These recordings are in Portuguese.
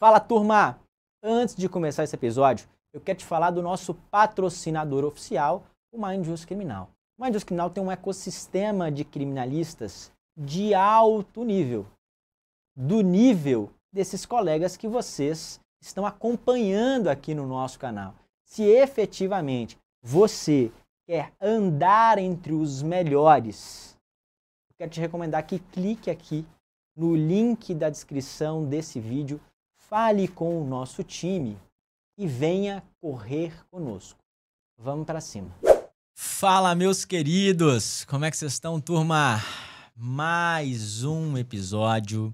Fala, turma! Antes de começar esse episódio, eu quero te falar do nosso patrocinador oficial, o Mind Justice Criminal. O Mind Justice Criminal tem um ecossistema de criminalistas de alto nível, do nível desses colegas que vocês estão acompanhando aqui no nosso canal. Se efetivamente você quer andar entre os melhores, eu quero te recomendar que clique aqui no link da descrição desse vídeo, fale com o nosso time e venha correr conosco. Vamos para cima. Fala, meus queridos! Como é que vocês estão, turma? Mais um episódio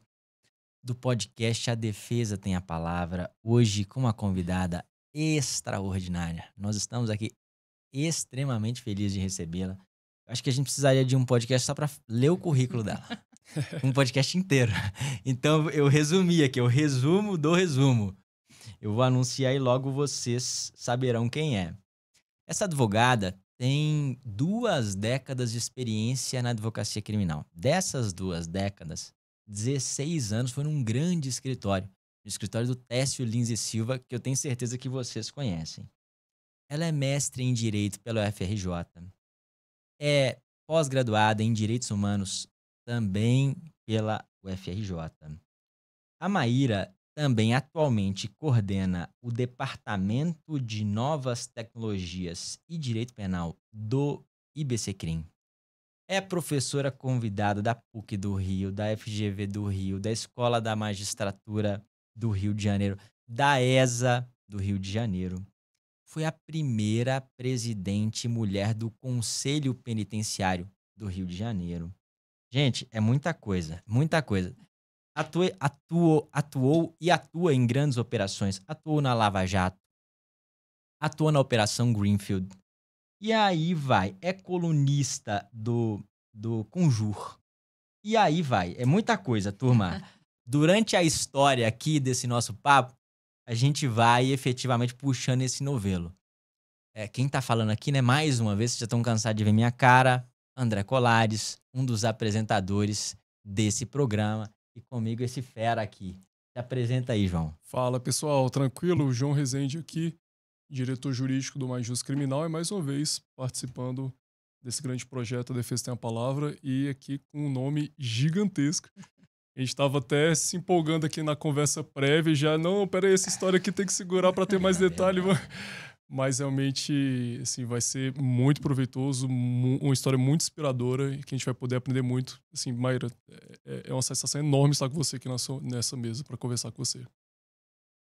do podcast A Defesa Tem a Palavra. Hoje com uma convidada extraordinária. Nós estamos aqui extremamente felizes de recebê-la. Acho que a gente precisaria de um podcast só para ler o currículo dela. Um podcast inteiro. Então eu resumi aqui, o resumo do resumo. Eu vou anunciar e logo vocês saberão quem é. Essa advogada tem 2 décadas de experiência na advocacia criminal. Dessas 2 décadas, 16 anos foi num grande escritório. No escritório do Técio Lins e Silva, que eu tenho certeza que vocês conhecem. Ela é mestre em Direito pela UFRJ. É pós-graduada em Direitos Humanos também pela UFRJ. A Maíra também atualmente coordena o Departamento de Novas Tecnologias e Direito Penal do IBCCRIM. É professora convidada da PUC do Rio, da FGV do Rio, da Escola da Magistratura do Rio de Janeiro, da ESA do Rio de Janeiro. Foi a primeira presidente mulher do Conselho Penitenciário do Rio de Janeiro. Gente, é muita coisa, muita coisa. Atuou e atua em grandes operações. Atuou na Lava Jato. Atuou na Operação Greenfield. E aí vai. É colunista do Conjur. E aí vai. É muita coisa, turma. Durante a história aqui desse nosso papo, a gente vai efetivamente puxando esse novelo. Quem tá falando aqui, né? Mais uma vez, vocês já estão cansados de ver minha cara. André Colares, um dos apresentadores desse programa. E comigo esse fera aqui. Se apresenta aí, João. Fala, pessoal. Tranquilo? João Rezende aqui, diretor jurídico do Mais Justice Criminal e mais uma vez participando desse grande projeto A Defesa Tem a Palavra e aqui com um nome gigantesco. A gente estava até se empolgando aqui na conversa prévia e já, não, peraí, essa história aqui tem que segurar para ter mais detalhe. Mas realmente, assim, vai ser muito proveitoso, uma história muito inspiradora e que a gente vai poder aprender muito. Assim, Maíra, é uma sensação enorme estar com você aqui nessa mesa para conversar com você.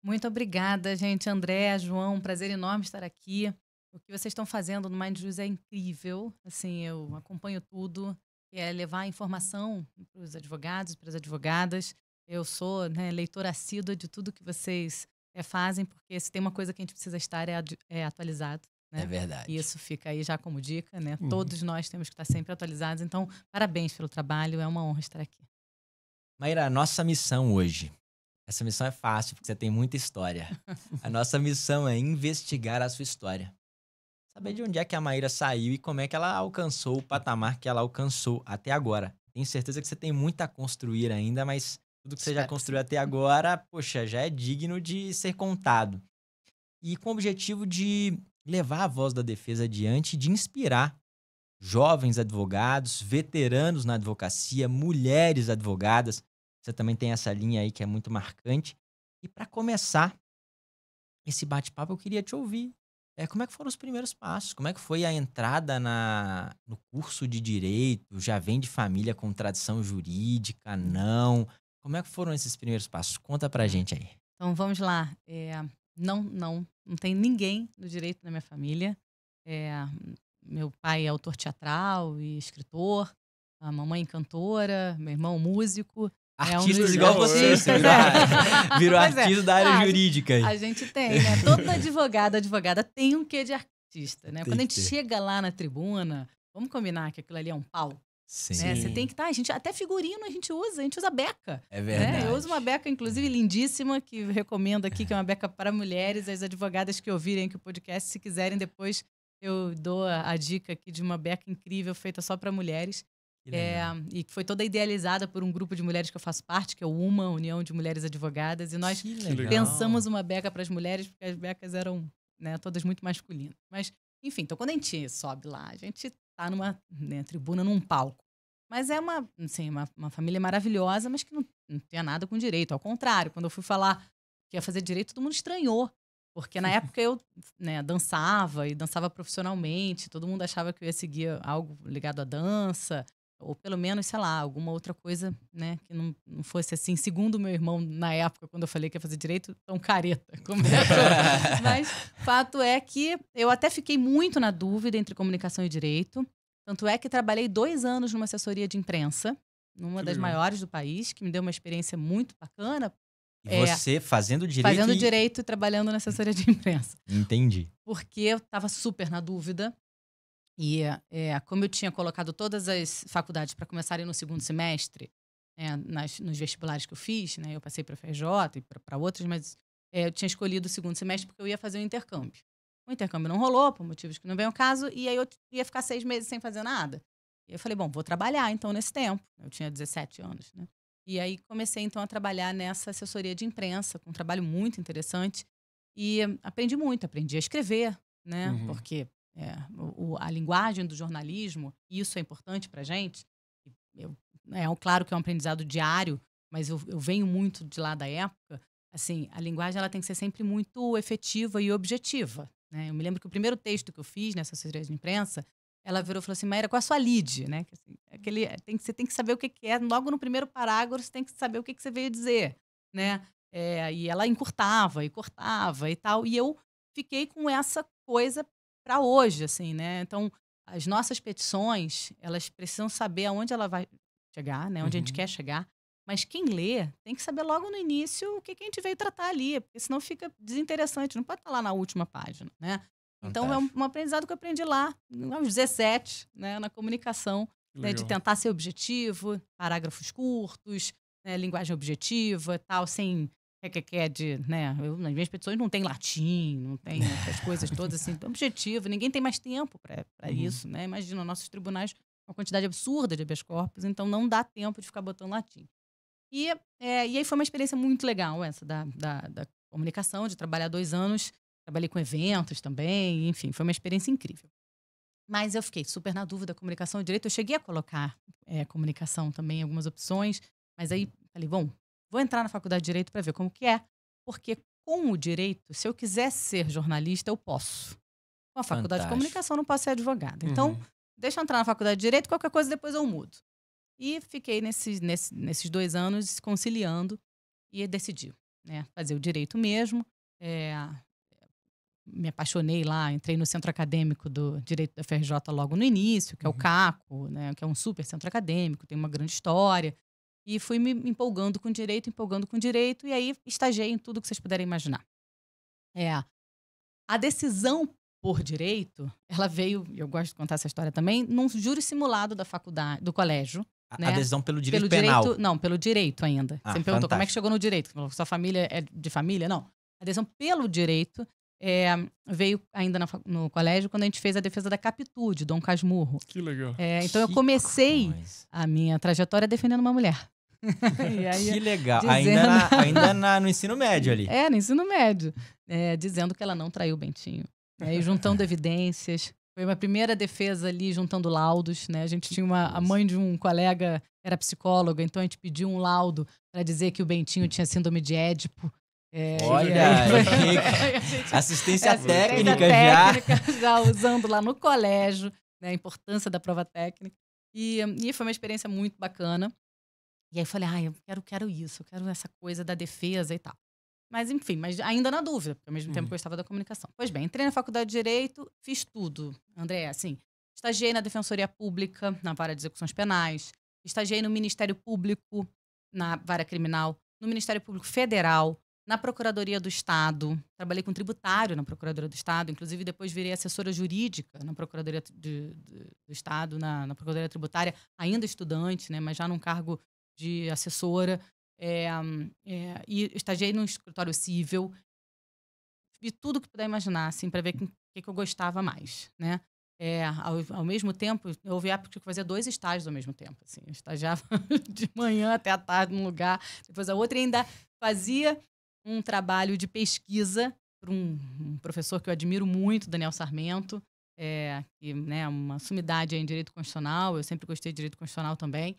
Muito obrigada, gente. André, João, um prazer enorme estar aqui. O que vocês estão fazendo no Mind Justice é incrível. Assim, eu acompanho tudo. É levar a informação para os advogados, para as advogadas. Eu sou, leitora assídua de tudo que vocês fazem, porque se tem uma coisa que a gente precisa estar é atualizado. Né? É verdade. E isso fica aí já como dica, né? Todos nós temos que estar sempre atualizados. Então, parabéns pelo trabalho. É uma honra estar aqui. Maíra, a nossa missão hoje, essa missão é fácil, porque você tem muita história. A nossa missão é investigar a sua história. Saber de onde é que a Maíra saiu e como é que ela alcançou o patamar que ela alcançou até agora. Tenho certeza que você tem muito a construir ainda, mas tudo que você já construiu até agora, poxa, já é digno de ser contado. E com o objetivo de levar a voz da defesa adiante e de inspirar jovens advogados, veteranos na advocacia, mulheres advogadas. Você também tem essa linha aí que é muito marcante. E para começar esse bate-papo, eu queria te ouvir. Como é que foram os primeiros passos? Como é que foi a entrada no curso de Direito? Já vem de família com tradição jurídica? Não? Como é que foram esses primeiros passos? Conta pra gente aí. Então, vamos lá. Não tem ninguém do direito na minha família. Meu pai é autor teatral e escritor. A mamãe cantora. Meu irmão músico. Artistas igual você virou artista da área jurídica. Aí. A gente tem, né? Toda advogada tem um quê de artista, né? Quando a gente chega lá na tribuna, vamos combinar que aquilo ali é um palco. Sim. Né? Você tem que estar, até figurino a gente usa beca. É verdade. Né? Eu uso uma beca, inclusive, lindíssima, que eu recomendo aqui, que é uma beca para mulheres. As advogadas que ouvirem aqui o podcast, se quiserem, depois eu dou a dica aqui de uma beca incrível feita só para mulheres. Que legal. E que foi toda idealizada por um grupo de mulheres que eu faço parte, que é o UMA, União de Mulheres Advogadas, e nós Que legal. pensamos uma beca para as mulheres, porque as becas eram, né, todas muito masculinas. Mas, enfim, então quando a gente sobe lá, a gente tá numa, né, tribuna, num palco. Mas é assim, uma família maravilhosa, mas que não tinha nada com direito. Ao contrário, quando eu fui falar que ia fazer direito, todo mundo estranhou. Porque na época eu, né, dançava e dançava profissionalmente, todo mundo achava que eu ia seguir algo ligado à dança, ou pelo menos, sei lá, alguma outra coisa, né, que não fosse assim, segundo o meu irmão, na época, quando eu falei que ia fazer direito, tão careta. Como é. Mas fato é que eu até fiquei muito na dúvida entre comunicação e direito. Tanto é que trabalhei 2 anos numa assessoria de imprensa, numa das maiores do país, que me deu uma experiência muito bacana. E você fazendo direito Fazendo direito e trabalhando na assessoria de imprensa. Entendi. Porque eu estava super na dúvida. E como eu tinha colocado todas as faculdades para começarem no segundo semestre, nos vestibulares que eu fiz, né, eu passei para a FRJ e para outras, mas eu tinha escolhido o segundo semestre porque eu ia fazer um intercâmbio. O intercâmbio não rolou, por motivos que não vem ao caso, e aí eu ia ficar 6 meses sem fazer nada. E eu falei, bom, vou trabalhar então nesse tempo. Eu tinha 17 anos, né? E aí comecei então a trabalhar nessa assessoria de imprensa, com um trabalho muito interessante. E aprendi muito, aprendi a escrever, né? Porque a linguagem do jornalismo, isso é importante pra gente. Claro que é um aprendizado diário, mas eu venho muito de lá da época. Assim, a linguagem ela tem que ser sempre muito efetiva e objetiva, né? Eu me lembro que o primeiro texto que eu fiz nessa assessoria de imprensa, ela virou e falou assim, Maíra, qual a sua lead? Né? Você tem que saber o que é. Logo no primeiro parágrafo, você tem que saber o que você veio dizer. Né? E ela encurtava e cortava e tal. E eu fiquei com essa coisa para hoje, assim, né? Então, as nossas petições, elas precisam saber aonde ela vai chegar, né? Onde a gente quer chegar. Mas quem lê tem que saber logo no início o que a gente veio tratar ali, porque senão fica desinteressante, não pode estar lá na última página, né? Então, é um aprendizado que eu aprendi lá, aos 17, né, na comunicação, né, de tentar ser objetivo, parágrafos curtos, né, linguagem objetiva, tal, sem né? Nas minhas petições não tem latim, não tem essas coisas todas assim, objetivo, ninguém tem mais tempo para isso, né? Imagina, nossos tribunais, uma quantidade absurda de habeas corpus, então não dá tempo de ficar botando latim. E aí foi uma experiência muito legal essa da comunicação, de trabalhar 2 anos. Trabalhei com eventos também, enfim, foi uma experiência incrível. Mas eu fiquei super na dúvida, comunicação e direito. Eu cheguei a colocar comunicação também, algumas opções, mas aí falei, bom, vou entrar na faculdade de direito para ver como que é, porque com o direito, se eu quiser ser jornalista, eu posso. Com a faculdade de comunicação, eu não posso ser advogada. Então, deixa eu entrar na faculdade de direito, qualquer coisa depois eu mudo. E fiquei nesses 2 anos conciliando e decidi, né, fazer o direito mesmo. Me apaixonei lá, entrei no centro acadêmico do direito da FRJ logo no início, que é o CACO, né, que é um super centro acadêmico, tem uma grande história. E fui me empolgando com direito, e aí estagiei em tudo que vocês puderem imaginar. A decisão por direito, ela veio, eu gosto de contar essa história também, num júri simulado da faculdade, do colégio. A decisão pelo direito penal? Não, pelo direito ainda. Você me perguntou fantástico. como é que chegou no direito. Sua família é de família? Não. A decisão pelo direito veio ainda no colégio quando a gente fez a defesa da Capitu, de Dom Casmurro. Que legal. Então eu comecei a minha trajetória defendendo uma mulher. Que legal. Dizendo... Ainda no ensino médio ali. No ensino médio. Dizendo que ela não traiu o Bentinho. E juntando evidências. Foi uma primeira defesa ali, juntando laudos, né? A gente tinha a mãe de um colega, era psicóloga, então a gente pediu um laudo para dizer que o Bentinho tinha síndrome de Édipo. Olha, assistência técnica já usando lá no colégio, né? A importância da prova técnica. E foi uma experiência muito bacana. E aí eu falei, eu quero isso, eu quero essa coisa da defesa e tal. Mas, enfim, mas ainda na dúvida, porque ao mesmo tempo que eu estava da comunicação. Pois bem, entrei na faculdade de Direito, fiz tudo, André, assim. Estagiei na Defensoria Pública, na vara de execuções penais. Estagiei no Ministério Público, na vara criminal. No Ministério Público Federal. Na Procuradoria do Estado. Trabalhei com tributário na Procuradoria do Estado. Inclusive, depois virei assessora jurídica na Procuradoria do Estado, na Procuradoria Tributária. Ainda estudante, né, mas já num cargo de assessora. E estagiei no escritório civil, vi tudo que puder imaginar, assim, para ver o que eu gostava mais, né? ao mesmo tempo, houve época que eu fazia 2 estágios ao mesmo tempo. Assim, eu estagiava de manhã até à tarde num lugar, depois a outra, e ainda fazia um trabalho de pesquisa para um professor que eu admiro muito, Daniel Sarmento, que, né, uma sumidade em direito constitucional. Eu sempre gostei de direito constitucional também.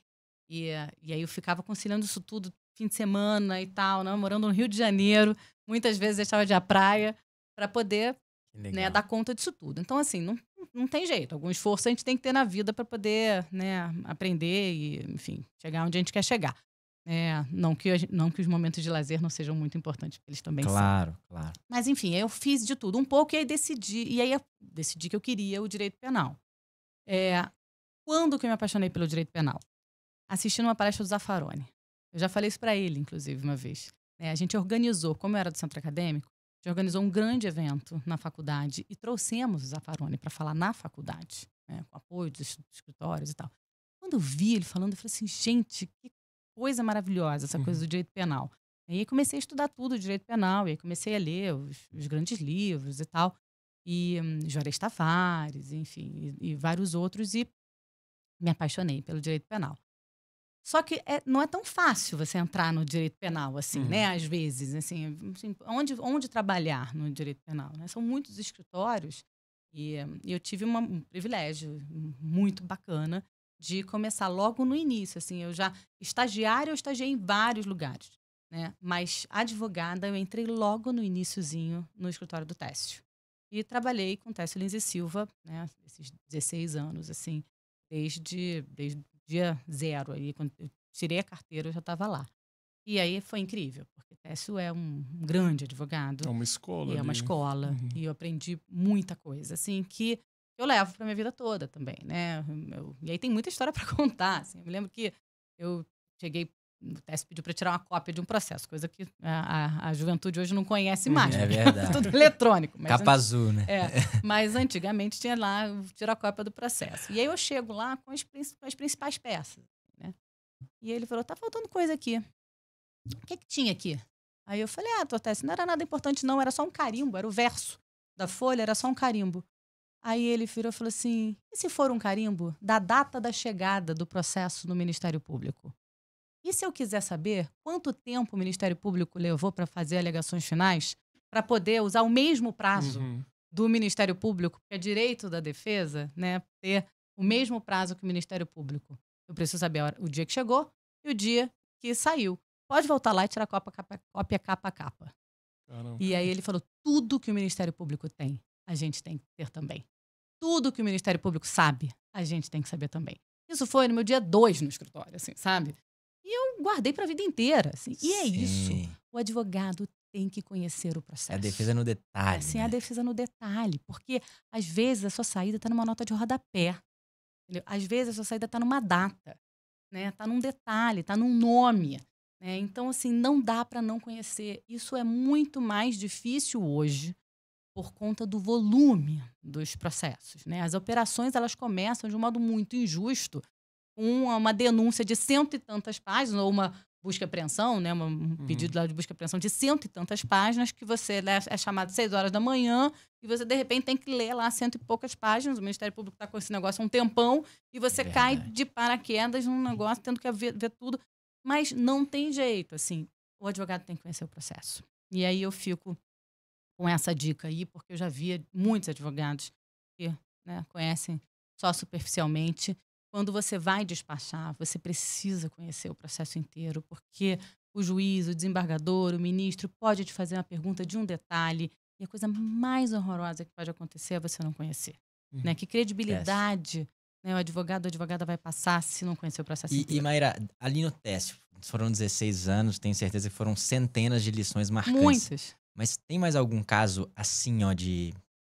E aí eu ficava conciliando isso tudo, fim de semana e tal, né, morando no Rio de Janeiro. Muitas vezes deixava de ir à praia para poder, né, dar conta disso tudo. Então, assim, não tem jeito. Algum esforço a gente tem que ter na vida para poder, né, aprender e, enfim, chegar onde a gente quer chegar. Não que os momentos de lazer não sejam muito importantes, porque eles também são. Claro. Mas, enfim, eu fiz de tudo um pouco e aí decidi que eu queria o direito penal. Quando que eu me apaixonei pelo direito penal? Assistindo uma palestra do Zaffaroni. Eu já falei isso para ele, inclusive, uma vez. A gente organizou, como eu era do centro acadêmico, a gente organizou um grande evento na faculdade e trouxemos o Zaffaroni para falar na faculdade, né, com apoio dos escritórios e tal. Quando eu vi ele falando, eu falei assim, gente, que coisa maravilhosa essa coisa do direito penal. E aí comecei a estudar tudo o direito penal, e aí comecei a ler os grandes livros e tal, e Juarez Tavares, enfim, e vários outros, e me apaixonei pelo direito penal. Só que não é tão fácil você entrar no direito penal, assim, né? Às vezes, assim onde trabalhar no direito penal, né? São muitos escritórios e eu tive um privilégio muito bacana de começar logo no início, assim. Eu estagiei em vários lugares, né? Mas advogada, eu entrei logo no iniciozinho no escritório do Técio. E trabalhei com Técio Lins e Silva, né? Esses 16 anos, assim, desde dia zero. Aí, quando eu tirei a carteira, eu já estava lá. E aí foi incrível, porque Técio é um grande advogado. É uma escola. É uma escola. E eu aprendi muita coisa, assim, que eu levo para minha vida toda também, né? E aí tem muita história para contar. Assim. Eu me lembro que eu cheguei, o Técio pediu para tirar uma cópia de um processo, coisa que a juventude hoje não conhece mais. É verdade. Tudo eletrônico. Mas Capa azul, né? Mas antigamente tinha lá, tirar a cópia do processo. E aí eu chego lá com as principais peças, né? E ele falou, tá faltando coisa aqui. O que tinha aqui? Aí eu falei, Técio, não era nada importante não, era só um carimbo, era o verso da folha, era só um carimbo. Aí ele virou e falou assim, e se for um carimbo da data da chegada do processo no Ministério Público? E se eu quiser saber quanto tempo o Ministério Público levou para fazer alegações finais, para poder usar o mesmo prazo do Ministério Público, que é direito da defesa, né, ter o mesmo prazo que o Ministério Público. Eu preciso saber o dia que chegou e o dia que saiu. Pode voltar lá e tirar cópia capa a capa. Caramba. E aí ele falou, tudo que o Ministério Público tem, a gente tem que ter também. Tudo que o Ministério Público sabe, a gente tem que saber também. Isso foi no meu dia 2 no escritório, assim, sabe? E eu guardei para a vida inteira, assim. E é isso. O advogado tem que conhecer o processo. É a defesa no detalhe. Assim, né? a defesa no detalhe. Porque, às vezes, a sua saída está numa nota de rodapé. Entendeu? Às vezes, a sua saída está numa data. Né? Está num detalhe, está num nome. Né? Então, assim, não dá para não conhecer. Isso é muito mais difícil hoje por conta do volume dos processos. Né? As operações, elas começam de um modo muito injusto, com uma denúncia de 100 e tantas páginas, ou uma busca e apreensão, né? Um pedido lá de busca e apreensão de 100 e tantas páginas, que você é chamado às 6 horas da manhã, e você, de repente, tem que ler lá 100 e poucas páginas. O Ministério Público está com esse negócio há um tempão, e você cai de paraquedas num negócio, tendo que ver tudo. Mas não tem jeito, assim. O advogado tem que conhecer o processo. E aí eu fico com essa dica aí, porque eu já vi muitos advogados que, né, conhecem só superficialmente. Quando você vai despachar, você precisa conhecer o processo inteiro, porque o juiz, o desembargador, o ministro pode te fazer uma pergunta de um detalhe, e a coisa mais horrorosa que pode acontecer é você não conhecer. Né? Que credibilidade, né, a advogada vai passar se não conhecer o processo inteiro. E Mayra, ali no Técio, foram 16 anos, tenho certeza que foram centenas de lições marcantes. Muitas. Mas tem mais algum caso assim, ó,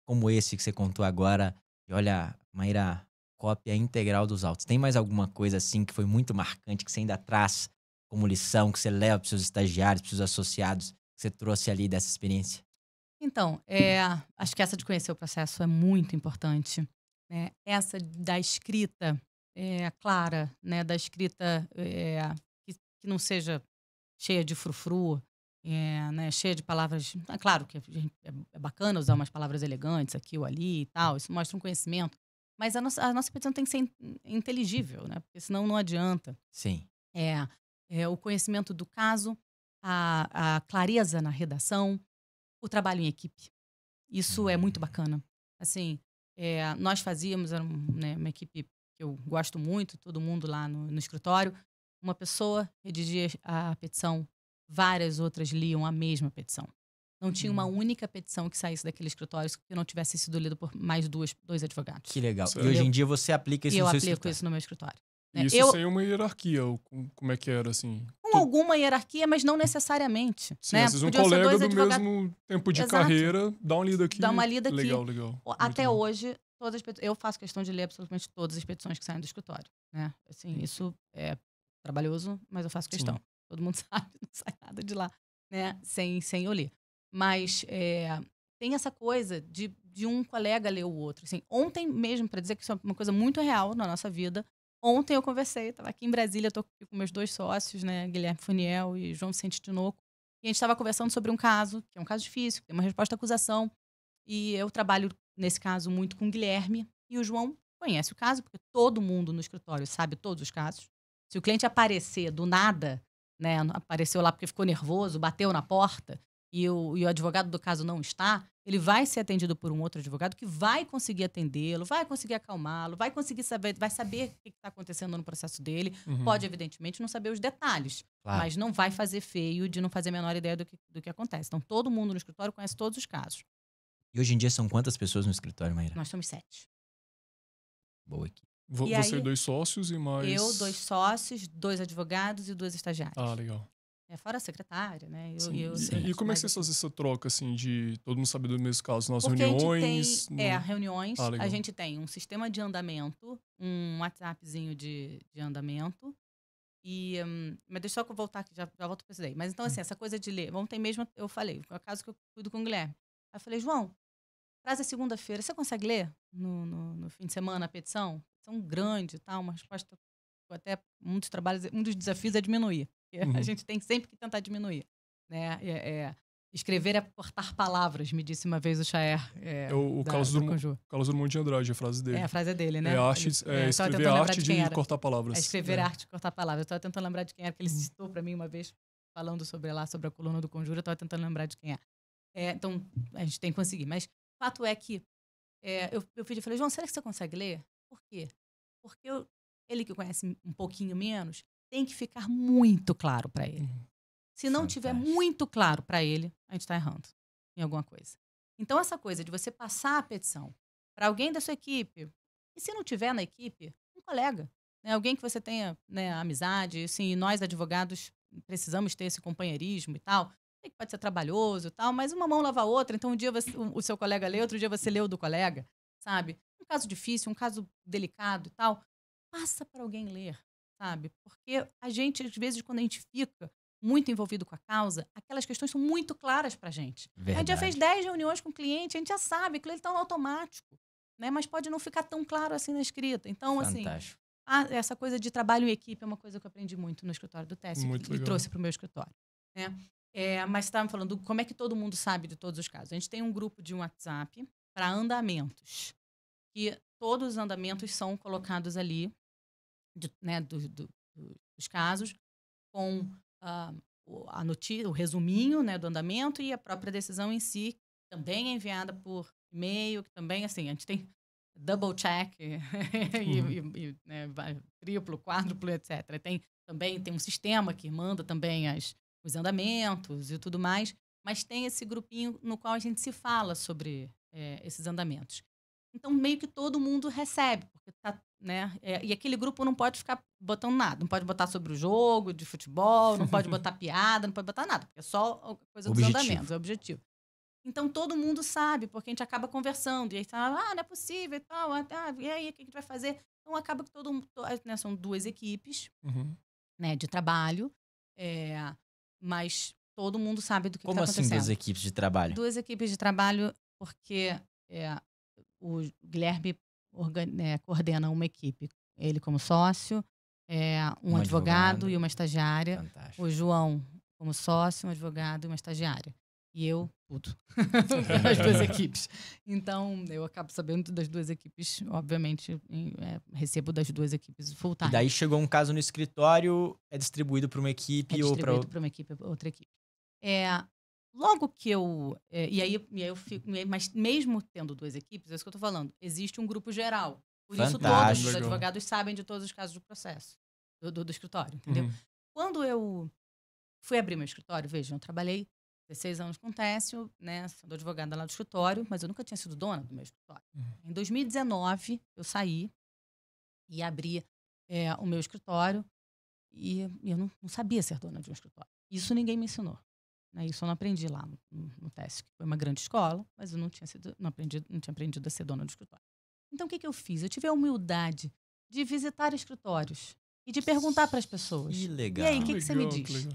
como esse que você contou agora, e olha, Mayra, cópia integral dos autos. Tem mais alguma coisa assim que foi muito marcante, que você ainda traz como lição, que você leva para os seus estagiários, para os seus associados, que você trouxe ali dessa experiência? Então, acho que essa de conhecer o processo é muito importante. Né? Essa da escrita clara, né? Da escrita que não seja cheia de frufru, né? Cheia de palavras... É claro que é bacana usar umas palavras elegantes aqui ou ali e tal, isso mostra um conhecimento. Mas a nossa petição tem que ser inteligível, né? Porque senão não adianta. Sim. O conhecimento do caso, a clareza na redação, o trabalho em equipe. Isso é muito bacana. Assim, nós fazíamos, era uma equipe que eu gosto muito, todo mundo lá no escritório. Uma pessoa redigia a petição, várias outras liam a mesma petição. Não tinha uma única petição que saísse daquele escritório que não tivesse sido lida por mais dois advogados. Que legal. Certo. E hoje em dia você aplica isso E eu no seu aplico escritório? isso no meu escritório. Isso sem uma hierarquia, como é que era, assim? Com alguma hierarquia, mas não necessariamente. Sim, né? às vezes um Podiam ser colega dois do advogados. mesmo tempo de Exato. carreira, dá uma lida aqui. Dá uma lida aqui. Legal. Até hoje, eu faço questão de ler absolutamente todas as petições que saem do escritório. Né? Assim, isso é trabalhoso, mas eu faço questão. Sim. Todo mundo sabe, não sai nada de lá, né? sem eu ler. Mas tem essa coisa de um colega ler o outro. Assim, ontem mesmo, para dizer que isso é uma coisa muito real na nossa vida, ontem eu conversei, estava aqui em Brasília, estou com meus 2 sócios, né, Guilherme Funiel e João Vicente Tinoco, e a gente estava conversando sobre um caso, que é um caso difícil, que tem uma resposta à acusação, e eu trabalho, nesse caso, muito com o Guilherme, e o João conhece o caso, porque todo mundo no escritório sabe todos os casos. Se o cliente aparecer do nada, né, apareceu lá porque ficou nervoso, bateu na porta, e o advogado do caso não está, ele vai ser atendido por um outro advogado que vai conseguir atendê-lo, vai conseguir acalmá-lo, vai saber o que está acontecendo no processo dele. Pode, evidentemente, não saber os detalhes, Claro. mas não vai fazer feio de não fazer a menor ideia do que acontece. Então, todo mundo no escritório conhece todos os casos. E hoje em dia são quantas pessoas no escritório, Maíra? Nós somos 7. Boa aqui. Você e 2 sócios e mais... Eu, 2 sócios, 2 advogados e 2 estagiários. Ah, legal. Fora a secretária, né? E como é que vocês fazem essa troca, assim, de todo mundo saber do mesmo caso? Nas Porque reuniões? A gente tem, reuniões. Ah, legal. A gente tem um sistema de andamento, um WhatsAppzinho de andamento. Mas deixa eu só voltar aqui, já volto para isso daí. Mas então, assim, essa coisa de ler. Ontem mesmo eu falei, foi o caso que eu cuido com o Guilherme. Aí eu falei, João, traz a segunda-feira, você consegue ler no fim de semana a petição? Petição grande e tal, uma resposta. Até um dos desafios é diminuir. A gente tem sempre que tentar diminuir. Né? Escrever é cortar palavras, me disse uma vez o Chaer. O Carlos Drummond de Andrade, a frase dele. A frase é dele, né? Escrever a arte de cortar palavras. Escrever a arte de cortar palavras. Eu estava tentando lembrar de quem era, que ele citou para mim uma vez, falando sobre a coluna do Conjuro, eu estava tentando lembrar de quem é. Então, a gente tem que conseguir. Mas o fato é que eu falei, João, será que você consegue ler? Por quê? Porque ele que conhece um pouquinho menos, tem que ficar muito claro para ele. Se não tiver muito claro para ele, a gente está errando em alguma coisa. Então, essa coisa de você passar a petição para alguém da sua equipe, e se não tiver na equipe, um colega, né? Alguém que você tenha, né, amizade, assim, nós advogados precisamos ter esse companheirismo e tal, que pode ser trabalhoso e tal, mas uma mão lava a outra, então um dia o seu colega lê, outro dia você lê o do colega, sabe? Um caso difícil, um caso delicado e tal, passa para alguém ler, sabe? Porque a gente, às vezes, quando a gente fica muito envolvido com a causa, aquelas questões são muito claras pra gente. Verdade. A gente já fez 10 reuniões com o cliente, a gente já sabe que ele está no automático, né? Mas pode não ficar tão claro assim na escrita. Então, Fantástico. assim, essa coisa de trabalho em equipe é uma coisa que eu aprendi muito no escritório do TES e trouxe para o meu escritório. Né? Mas você estava falando como é que todo mundo sabe de todos os casos. A gente tem um grupo de WhatsApp para andamentos, que todos os andamentos são colocados ali, né, dos casos, com a notícia, o resuminho, né, do andamento e a própria decisão em si, também é enviada por e-mail, que também, assim, a gente tem double check, né, triplo, quádruplo, etc. Também tem um sistema que manda também os andamentos e tudo mais, mas tem esse grupinho no qual a gente se fala sobre esses andamentos. Então, meio que todo mundo recebe, porque tá, né? E aquele grupo não pode ficar botando nada. Não pode botar sobre o jogo de futebol, não pode botar piada, não pode botar nada, porque é só a coisa dos andamentos, é o objetivo. Então, todo mundo sabe, porque a gente acaba conversando. E aí fala, não é possível e tal. E aí, o que a gente vai fazer? Então, acaba que todo mundo... Né, são 2 equipes, né, de trabalho, mas todo mundo sabe do que está acontecendo. Como assim 2 equipes de trabalho? 2 equipes de trabalho, porque o Guilherme coordena uma equipe. Ele como sócio, um advogado e uma estagiária. Fantástico. O João como sócio, um advogado e uma estagiária. E eu tudo. As duas equipes. Então, eu acabo sabendo das duas equipes, obviamente, recebo das duas equipes full time. E daí chegou um caso no escritório, é distribuído para uma equipe ou para uma equipe, outra equipe. Logo que eu... E aí eu fico... Mas mesmo tendo duas equipes, é isso que eu tô falando, existe um grupo geral. Por isso todos os advogados sabem de todos os casos do processo, do escritório, entendeu? Quando eu fui abrir meu escritório, vejam, eu trabalhei 16 anos com o Técio, né, sendo advogada lá do escritório, mas eu nunca tinha sido dona do meu escritório. Em 2019, eu saí e abri o meu escritório e eu não sabia ser dona de um escritório. Isso ninguém me ensinou. Né? Isso eu não aprendi lá no Técio, que foi uma grande escola, mas eu não tinha aprendido a ser dona do escritório. Então, o que eu fiz? Eu tive a humildade de visitar escritórios e de perguntar para as pessoas. Que legal. E aí, o que você me diz?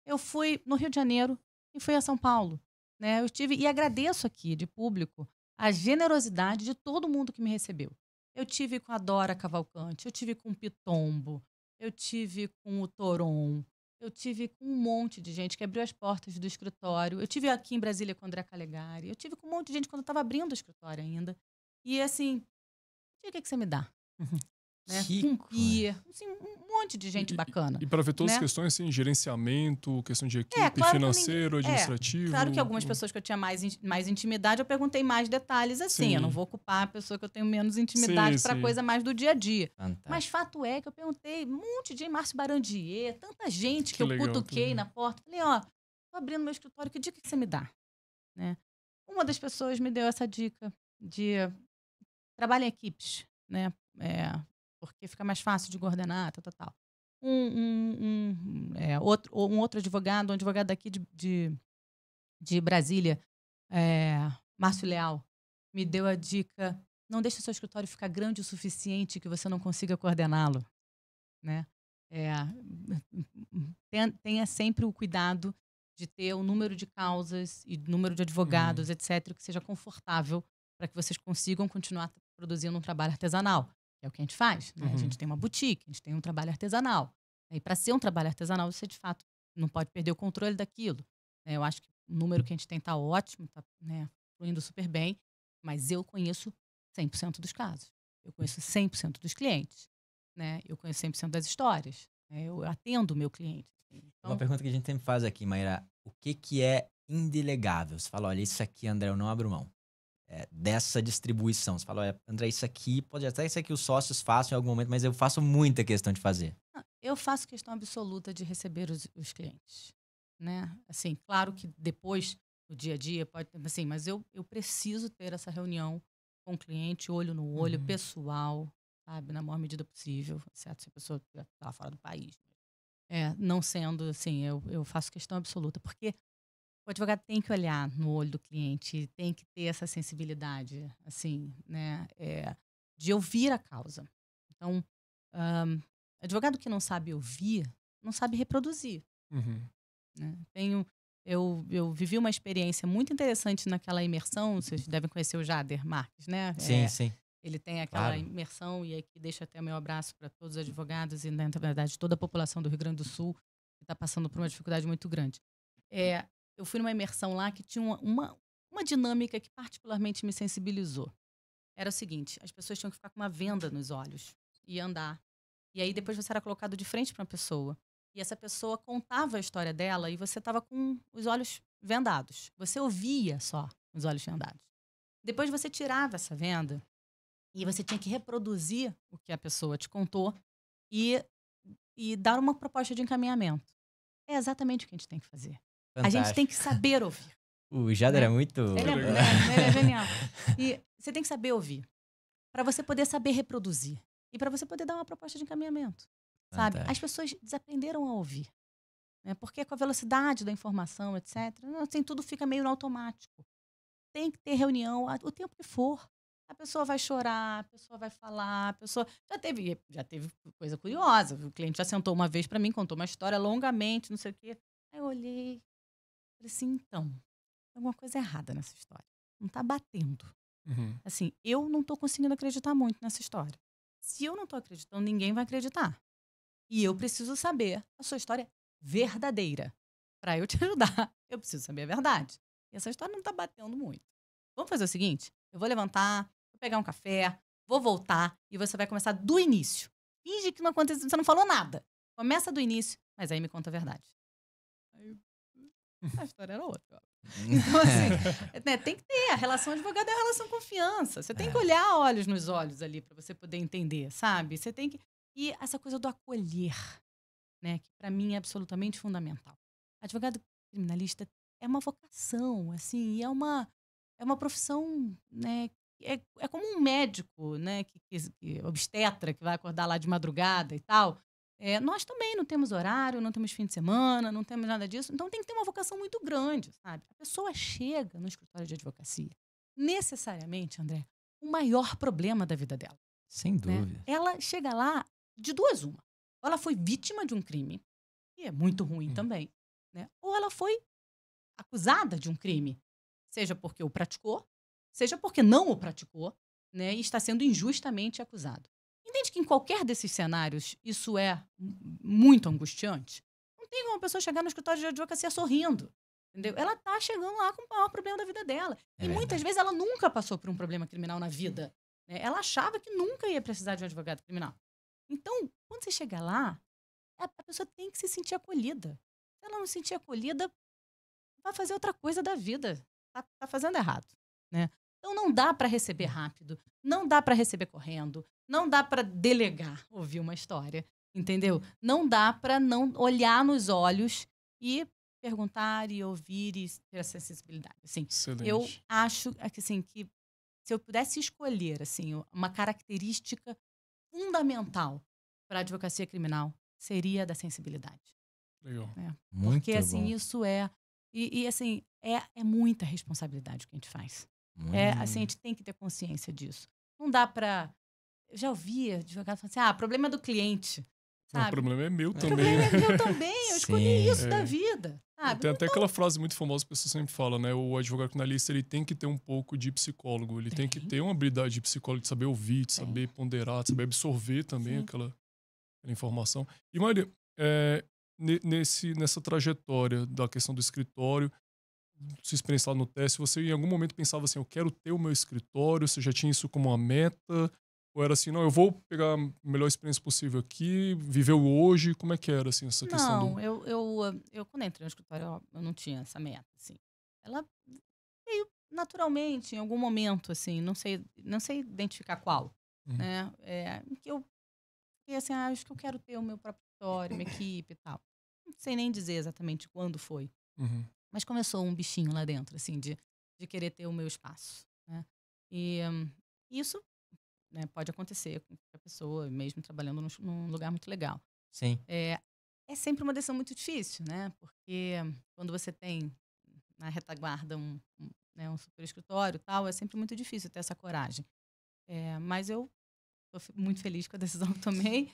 Eu fui no Rio de Janeiro e fui a São Paulo. Né? E agradeço aqui, de público, a generosidade de todo mundo que me recebeu. Eu tive com a Dora Cavalcante, eu tive com o Pitombo, eu tive com o Toron, eu tive com um monte de gente que abriu as portas do escritório. Eu tive aqui em Brasília com o André Calegari, eu tive com um monte de gente quando eu estava abrindo o escritório ainda. E assim, o que você me dá? Né? Assim, um monte de gente bacana. E para ver todas né? as questões, assim, gerenciamento, questão de equipe, claro financeiro, administrativo. Claro que algumas pessoas que eu tinha mais intimidade, eu perguntei mais detalhes assim. Eu não vou ocupar a pessoa que eu tenho menos intimidade para coisa mais do dia a dia. Fantástico. Mas fato é que eu perguntei um monte de Márcio Barandier, tanta gente que eu cutuquei na porta. Falei, tô abrindo meu escritório, que dica que você me dá? Né? Uma das pessoas me deu essa dica de trabalhar em equipes, né? Porque fica mais fácil de coordenar, tal. Um outro advogado, um advogado daqui de Brasília, Márcio Leal, me deu a dica: não deixe o seu escritório ficar grande o suficiente que você não consiga coordená-lo. Né? Tenha sempre o cuidado de ter o número de causas e número de advogados, etc., que seja confortável para que vocês consigam continuar produzindo um trabalho artesanal. É o que a gente faz. Né? A gente tem uma boutique, a gente tem um trabalho artesanal. E para ser um trabalho artesanal, você, de fato, não pode perder o controle daquilo. Eu acho que o número que a gente tem está ótimo, está fluindo super bem, mas eu conheço 100% dos casos. Eu conheço 100% dos clientes. Né? Eu conheço 100% das histórias. Eu atendo o meu cliente. Então, uma pergunta que a gente sempre faz aqui, Maíra: o que é indelegável? Você fala, olha, isso aqui, André, eu não abro mão. Dessa distribuição. Você fala, olha, André, isso aqui, pode até ser que os sócios façam em algum momento, mas eu faço muita questão de fazer. Eu faço questão absoluta de receber os clientes. Né? Assim, claro que depois, no dia a dia, pode ter, assim, mas eu preciso ter essa reunião com o cliente, olho no olho, pessoal, sabe, na maior medida possível, exceto se a pessoa está fora do país. Não sendo, assim, eu faço questão absoluta, porque o advogado tem que olhar no olho do cliente, tem que ter essa sensibilidade, assim, né, de ouvir a causa. Então, advogado que não sabe ouvir, não sabe reproduzir. Né? Eu vivi uma experiência muito interessante naquela imersão, vocês devem conhecer o Jader Marques, né? Sim. Ele tem aquela imersão, e aqui deixo até o meu abraço para todos os advogados e, na verdade, toda a população do Rio Grande do Sul que está passando por uma dificuldade muito grande. Eu fui numa imersão lá que tinha uma dinâmica que particularmente me sensibilizou. Era o seguinte: as pessoas tinham que ficar com uma venda nos olhos e andar. E aí depois você era colocado de frente para uma pessoa. E essa pessoa contava a história dela e você estava com os olhos vendados. Você ouvia só os olhos vendados. Depois você tirava essa venda e você tinha que reproduzir o que a pessoa te contou e dar uma proposta de encaminhamento. É exatamente o que a gente tem que fazer. Fantástico. A gente tem que saber ouvir. O Jader é muito... Ele é genial. E você tem que saber ouvir. Para você poder saber reproduzir. E para você poder dar uma proposta de encaminhamento. Sabe? As pessoas desaprenderam a ouvir. Né? Porque com a velocidade da informação, etc., assim, tudo fica meio no automático. Tem que ter reunião o tempo que for. A pessoa vai chorar, a pessoa vai falar, a pessoa... Já teve coisa curiosa. O cliente já sentou uma vez para mim, contou uma história longamente, não sei o quê. Aí eu olhei, falei assim, então, tem alguma coisa errada nessa história. Não tá batendo. Assim, eu não tô conseguindo acreditar muito nessa história. Se eu não tô acreditando, ninguém vai acreditar. E eu preciso saber a sua história verdadeira. Para eu te ajudar, eu preciso saber a verdade. E essa história não tá batendo muito. Vamos fazer o seguinte? Eu vou levantar, vou pegar um café, vou voltar e você vai começar do início. Finge que não aconteceu, você não falou nada. Começa do início, mas aí me conta a verdade. Aí, a história era outra. Então, assim, né, tem que ter. A relação advogado é a relação confiança. Você tem que olhar olhos nos olhos ali para você poder entender, sabe? Você tem que... E essa coisa do acolher, né, que para mim é absolutamente fundamental. Advogado criminalista é uma vocação, assim, e é uma profissão, né, é como um médico, né, que obstetra, que vai acordar lá de madrugada e tal. Nós também não temos horário, não temos fim de semana, não temos nada disso. Então tem que ter uma vocação muito grande, sabe? A pessoa chega no escritório de advocacia, necessariamente, André, o maior problema da vida dela. Sem dúvida. Né? Ela chega lá de duas uma. Ou ela foi vítima de um crime, que é muito ruim também, né? Ou ela foi acusada de um crime, seja porque o praticou, seja porque não o praticou, né? E está sendo injustamente acusado. Entende que em qualquer desses cenários isso é muito angustiante? Não tem como uma pessoa chegar no escritório de advocacia sorrindo, entendeu? Ela está chegando lá com o maior problema da vida dela. E muitas vezes ela nunca passou por um problema criminal na vida, né? Ela achava que nunca ia precisar de um advogado criminal. Então, quando você chega lá, a pessoa tem que se sentir acolhida. Se ela não se sentir acolhida, vai fazer outra coisa da vida. Tá fazendo errado, né? Então não dá para receber rápido, não dá para receber correndo, não dá para delegar ouvir uma história, entendeu? Não dá para não olhar nos olhos e perguntar e ouvir e ter essa sensibilidade. Assim, eu acho assim, que se eu pudesse escolher assim, uma característica fundamental para a advocacia criminal, seria a da sensibilidade. Legal. Muito porque assim, bom. isso e assim, é muita responsabilidade o que a gente faz. Assim, a gente tem que ter consciência disso. Não dá para... Eu já ouvi advogado falando assim, problema é do cliente. Sabe? O problema é meu O também. problema é meu também. Eu escolhi isso da vida. Sabe? Tem até aquela frase muito famosa que a pessoa sempre fala, né? O advogado criminalista, ele tem que ter um pouco de psicólogo. Ele tem que ter uma habilidade de psicólogo, de saber ouvir, de saber ponderar, de saber absorver também aquela informação. E, Maria, nessa trajetória da questão do escritório, sua experiência lá no teste, você em algum momento pensava assim, eu quero ter o meu escritório, você já tinha isso como uma meta? Ou era assim, não, eu vou pegar a melhor experiência possível aqui, viver o hoje? Como é que era, assim, essa questão Não, eu quando entrei no escritório, eu não tinha essa meta, assim. Ela veio naturalmente, em algum momento, assim, não sei identificar qual, né? Que eu fiquei assim, acho que eu quero ter o meu próprio escritório, minha equipe e tal. Não sei nem dizer exatamente quando foi. Mas começou um bichinho lá dentro, assim, de querer ter o meu espaço, né? E isso, né, pode acontecer com qualquer pessoa, mesmo trabalhando num lugar muito legal. Sim. É sempre uma decisão muito difícil, né? Porque quando você tem na retaguarda um super escritório e tal, é sempre muito difícil ter essa coragem. Mas eu estou muito feliz com a decisão que tomei.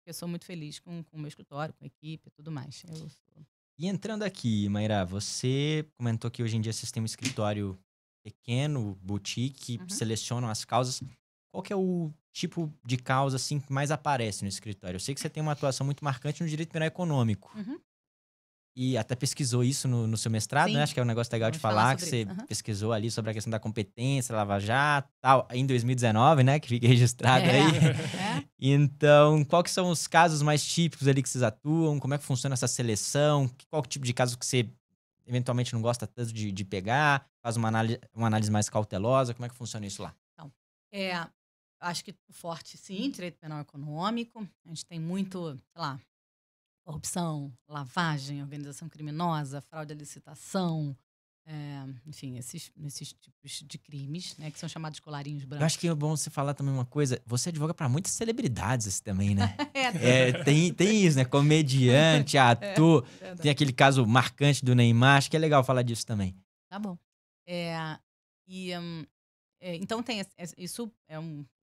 Eu sou muito feliz com o meu escritório, com a equipe e tudo mais. E entrando aqui, Mayra, você comentou que hoje em dia vocês têm um escritório pequeno, boutique, selecionam as causas. Qual que é o tipo de causa assim, que mais aparece no escritório? Eu sei que você tem uma atuação muito marcante no direito penal econômico. E até pesquisou isso no seu mestrado, Sim. né? Acho que é um negócio legal Vamos de falar, que você pesquisou ali sobre a questão da competência, Lava Jato, tal, em 2019, né? Que fica registrado aí. Então, qual que são os casos mais típicos ali que vocês atuam? Como é que funciona essa seleção? Qual tipo de caso que você eventualmente não gosta tanto de pegar? Faz uma análise mais cautelosa? Como é que funciona isso lá? Então, acho que o forte, sim, direito penal econômico. A gente tem muito, sei lá, corrupção, lavagem, organização criminosa, fraude à licitação, enfim, esses tipos de crimes, né, que são chamados de colarinhos brancos. Eu acho que é bom você falar também uma coisa. Você advoga para muitas celebridades também, né? Tem isso, né? Comediante, ator. Tem aquele caso marcante do Neymar. Acho que é legal falar disso também. Tá bom. Então tem isso,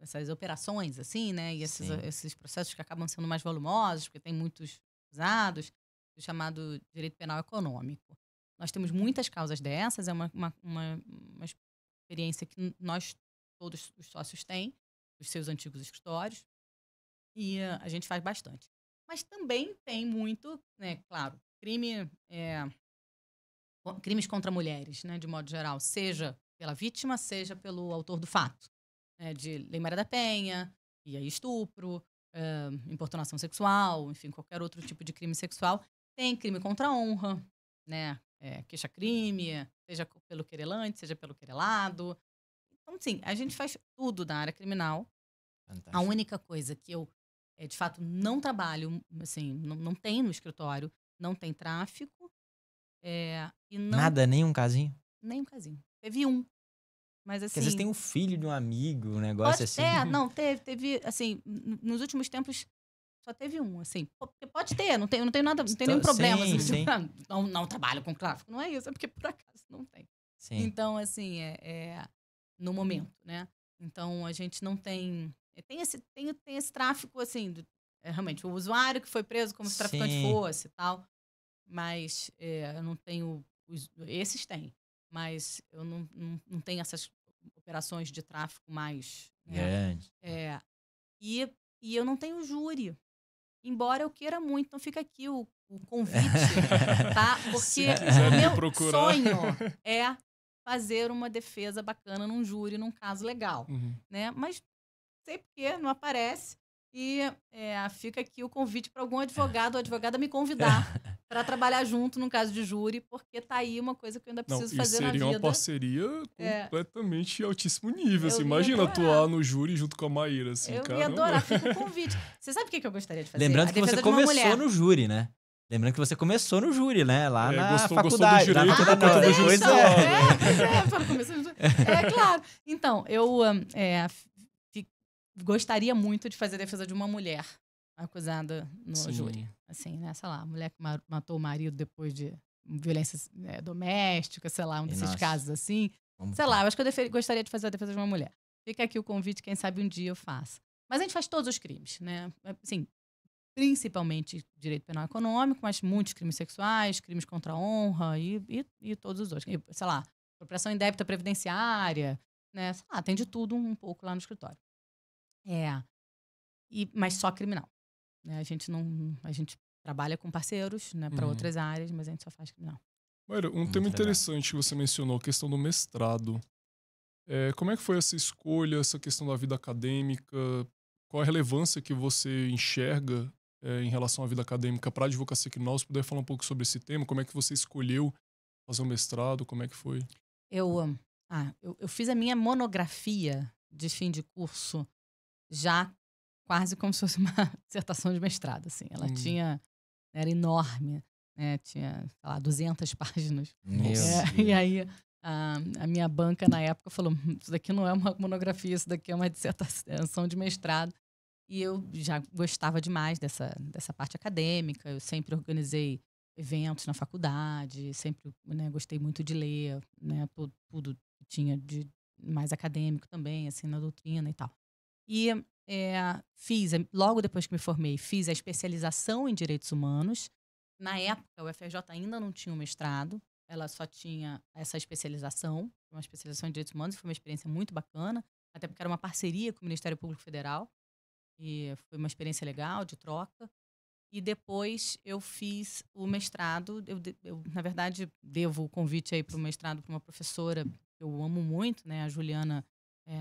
essas operações, assim, né? E esses processos que acabam sendo mais volumosos, porque tem muitos usados, o chamado direito penal econômico. Nós temos muitas causas dessas, é uma experiência que nós, todos os sócios têm, dos seus antigos escritórios, e a gente faz bastante. Mas também tem muito, né, claro, crime crimes contra mulheres, né, de modo geral, seja pela vítima, seja pelo autor do fato, né, de Lei Maria da Penha, e aí estupro, importunação sexual, enfim, qualquer outro tipo de crime sexual. Tem crime contra a honra, né, queixa-crime, seja pelo querelante, seja pelo querelado. Então, sim, a gente faz tudo na área criminal. Fantástico. A única coisa que eu, de fato, não trabalho, assim, não tem no escritório, não tem tráfico, e não... Nada, nem um casinho? Nem um casinho. Teve um, mas assim... Porque às vezes tem um filho de um amigo, um negócio assim. Não, teve, assim, nos últimos tempos só teve um, assim. Porque pode ter, não tem nada, não tem nenhum problema. Sim, Assim, sim. não trabalho com tráfico, não é isso, é porque por acaso não tem. Sim. Então, assim, no momento, né? Então, a gente não tem... Tem esse tráfico, assim, realmente, o usuário que foi preso como se o traficante Sim. fosse e tal, mas eu não tenho... Esses têm, mas eu não tenho essas operações de tráfico mais... Grande. E eu não tenho júri, embora eu queira muito. Então fica aqui o convite, tá? Porque Se quiser me meu procurar. sonho é fazer uma defesa bacana num júri, num caso legal, né? Mas não sei por que não aparece. E fica aqui o convite para algum advogado ou advogada me convidar para trabalhar junto num caso de júri, porque tá aí uma coisa que eu ainda preciso fazer na vida. Seria uma parceria completamente altíssimo nível. Assim, imagina adorar. atuar no júri junto com a Maíra. Assim, Eu caramba. ia adorar, fica o convite. Você sabe o que eu gostaria de fazer? Lembrando A que você defesa de uma mulher. começou no júri, né? Lembrando que você começou no júri, né? Lá na gostou faculdade. do direito na por conta do pois judicial. Claro. Então, eu gostaria muito de fazer a defesa de uma mulher acusada no Sim. júri. Assim, né? Sei lá, a mulher que matou o marido depois de violência doméstica, sei lá, um desses casos assim. Sei lá, eu acho que eu gostaria de fazer a defesa de uma mulher. Fica aqui o convite, quem sabe um dia eu faço. Mas a gente faz todos os crimes, né? Assim, principalmente direito penal econômico, mas muitos crimes sexuais, crimes contra a honra e todos os outros. Sei lá, apropriação indébita previdenciária, né? Sei lá, tem de tudo um pouco lá no escritório. Mas só criminal. Né? A gente trabalha com parceiros, né, para outras áreas, mas a gente só faz criminal. Maíra, um tema interessante que você mencionou, a questão do mestrado. Como é que foi essa escolha, essa questão da vida acadêmica? Qual a relevância que você enxerga em relação à vida acadêmica para a advocacia criminal? Se puder falar um pouco sobre esse tema, como é que você escolheu fazer um mestrado, como é que foi? Eu fiz a minha monografia de fim de curso já quase como se fosse uma dissertação de mestrado, assim. Ela era enorme, né? Tinha, sei lá, 200 páginas. E aí a minha banca na época falou, isso daqui não é uma monografia, isso daqui é uma dissertação de mestrado. E eu já gostava demais dessa parte acadêmica, eu sempre organizei eventos na faculdade, sempre, né, gostei muito de ler, né, tudo que tinha de mais acadêmico também, assim, na doutrina e tal. E logo depois que me formei, fiz a especialização em direitos humanos. Na época, o UFRJ ainda não tinha um mestrado, ela só tinha essa especialização, uma especialização em direitos humanos, foi uma experiência muito bacana, até porque era uma parceria com o Ministério Público Federal, e foi uma experiência legal, de troca. E depois eu fiz o mestrado, eu na verdade, devo o convite aí para o mestrado para uma professora que eu amo muito, né, a Juliana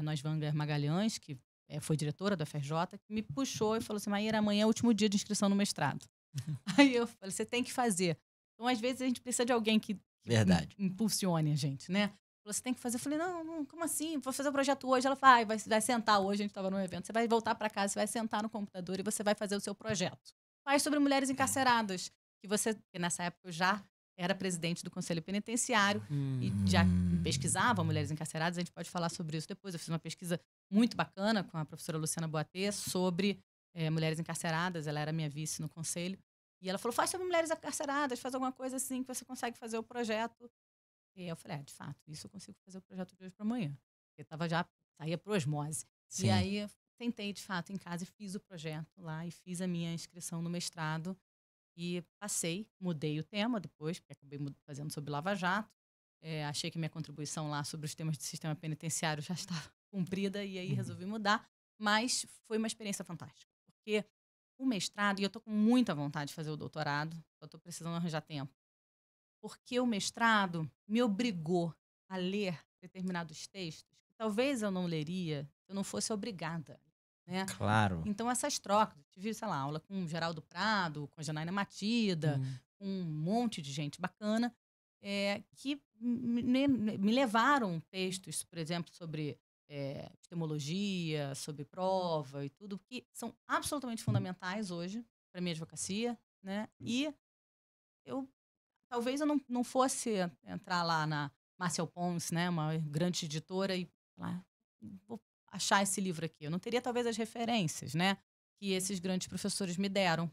Nosvanger Magalhães, que foi diretora da FRJ, que me puxou e falou assim, Maíra, amanhã é o último dia de inscrição no mestrado. Aí eu falei, você tem que fazer. Então, às vezes, a gente precisa de alguém que impulsione a gente, né? Você tem que fazer. Eu falei, não, como assim? Vou fazer o projeto hoje. Ela falou, vai sentar hoje, a gente estava num evento. Você vai voltar para casa, você vai sentar no computador e você vai fazer o seu projeto. Faz sobre mulheres encarceradas. Que nessa época eu já era presidente do Conselho Penitenciário e já pesquisava mulheres encarceradas. A gente pode falar sobre isso depois. Eu fiz uma pesquisa muito bacana com a professora Luciana Boatê sobre mulheres encarceradas. Ela era minha vice no conselho. E ela falou, faz sobre mulheres encarceradas, faz alguma coisa assim que você consegue fazer o projeto. E eu falei, de fato, isso eu consigo fazer o projeto de hoje para amanhã. Porque saía por osmose. Sim. E aí eu tentei, de fato, em casa e fiz o projeto lá e fiz a minha inscrição no mestrado. E passei, mudei o tema depois, porque acabei fazendo sobre Lava Jato. Achei que minha contribuição lá sobre os temas do sistema penitenciário já estava cumprida e aí resolvi mudar. Mas foi uma experiência fantástica. Porque o mestrado, e eu estou com muita vontade de fazer o doutorado, só estou precisando arranjar tempo. porque o mestrado me obrigou a ler determinados textos que talvez eu não leria se eu não fosse obrigada, né? Claro. Então, essas trocas, tive, sei lá, aula com o Geraldo Prado, com a Janaína Matida, com um monte de gente bacana, que me levaram textos, por exemplo, sobre epistemologia, sobre prova e tudo, que são absolutamente fundamentais hoje para a minha advocacia, né? E talvez eu não fosse entrar lá na Marcel Pons, né, uma grande editora, e lá, vou achar esse livro aqui. Eu não teria talvez as referências, né, que esses grandes professores me deram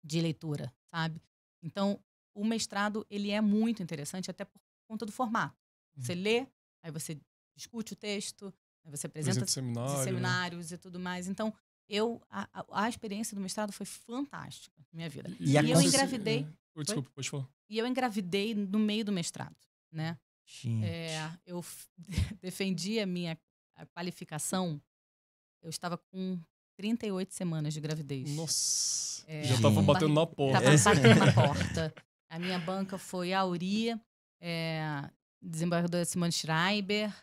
de leitura, sabe? Então, o mestrado, ele é muito interessante até por conta do formato. Você lê, aí você discute o texto, aí você apresenta seminários, né? E tudo mais. Então, a experiência do mestrado foi fantástica na minha vida. E eu engravidei... Desculpa, pode falar. E eu engravidei no meio do mestrado, né? Eu defendi a minha qualificação, eu estava com 38 semanas de gravidez. Nossa, já estava batendo na porta. Estava batendo na porta. A minha banca foi a Auri, desembargadora Simone Schreiber,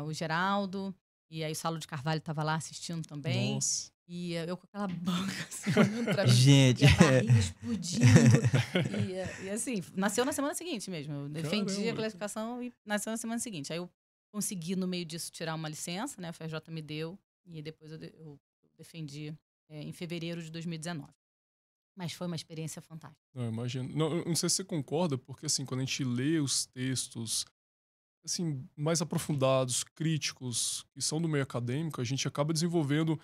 o Geraldo, e aí o Saulo de Carvalho estava lá assistindo também. Nossa. E eu com aquela banca assim, olhando pra mim, gente, e a barriga explodindo. E assim, nasceu na semana seguinte mesmo. Eu defendi a classificação e nasceu na semana seguinte. Aí eu consegui, no meio disso, tirar uma licença, né? A FRJ me deu. E depois eu defendi em fevereiro de 2019. Mas foi uma experiência fantástica. Não, imagino. Eu não sei se você concorda, porque assim, quando a gente lê os textos assim, mais aprofundados, críticos, que são do meio acadêmico, a gente acaba desenvolvendo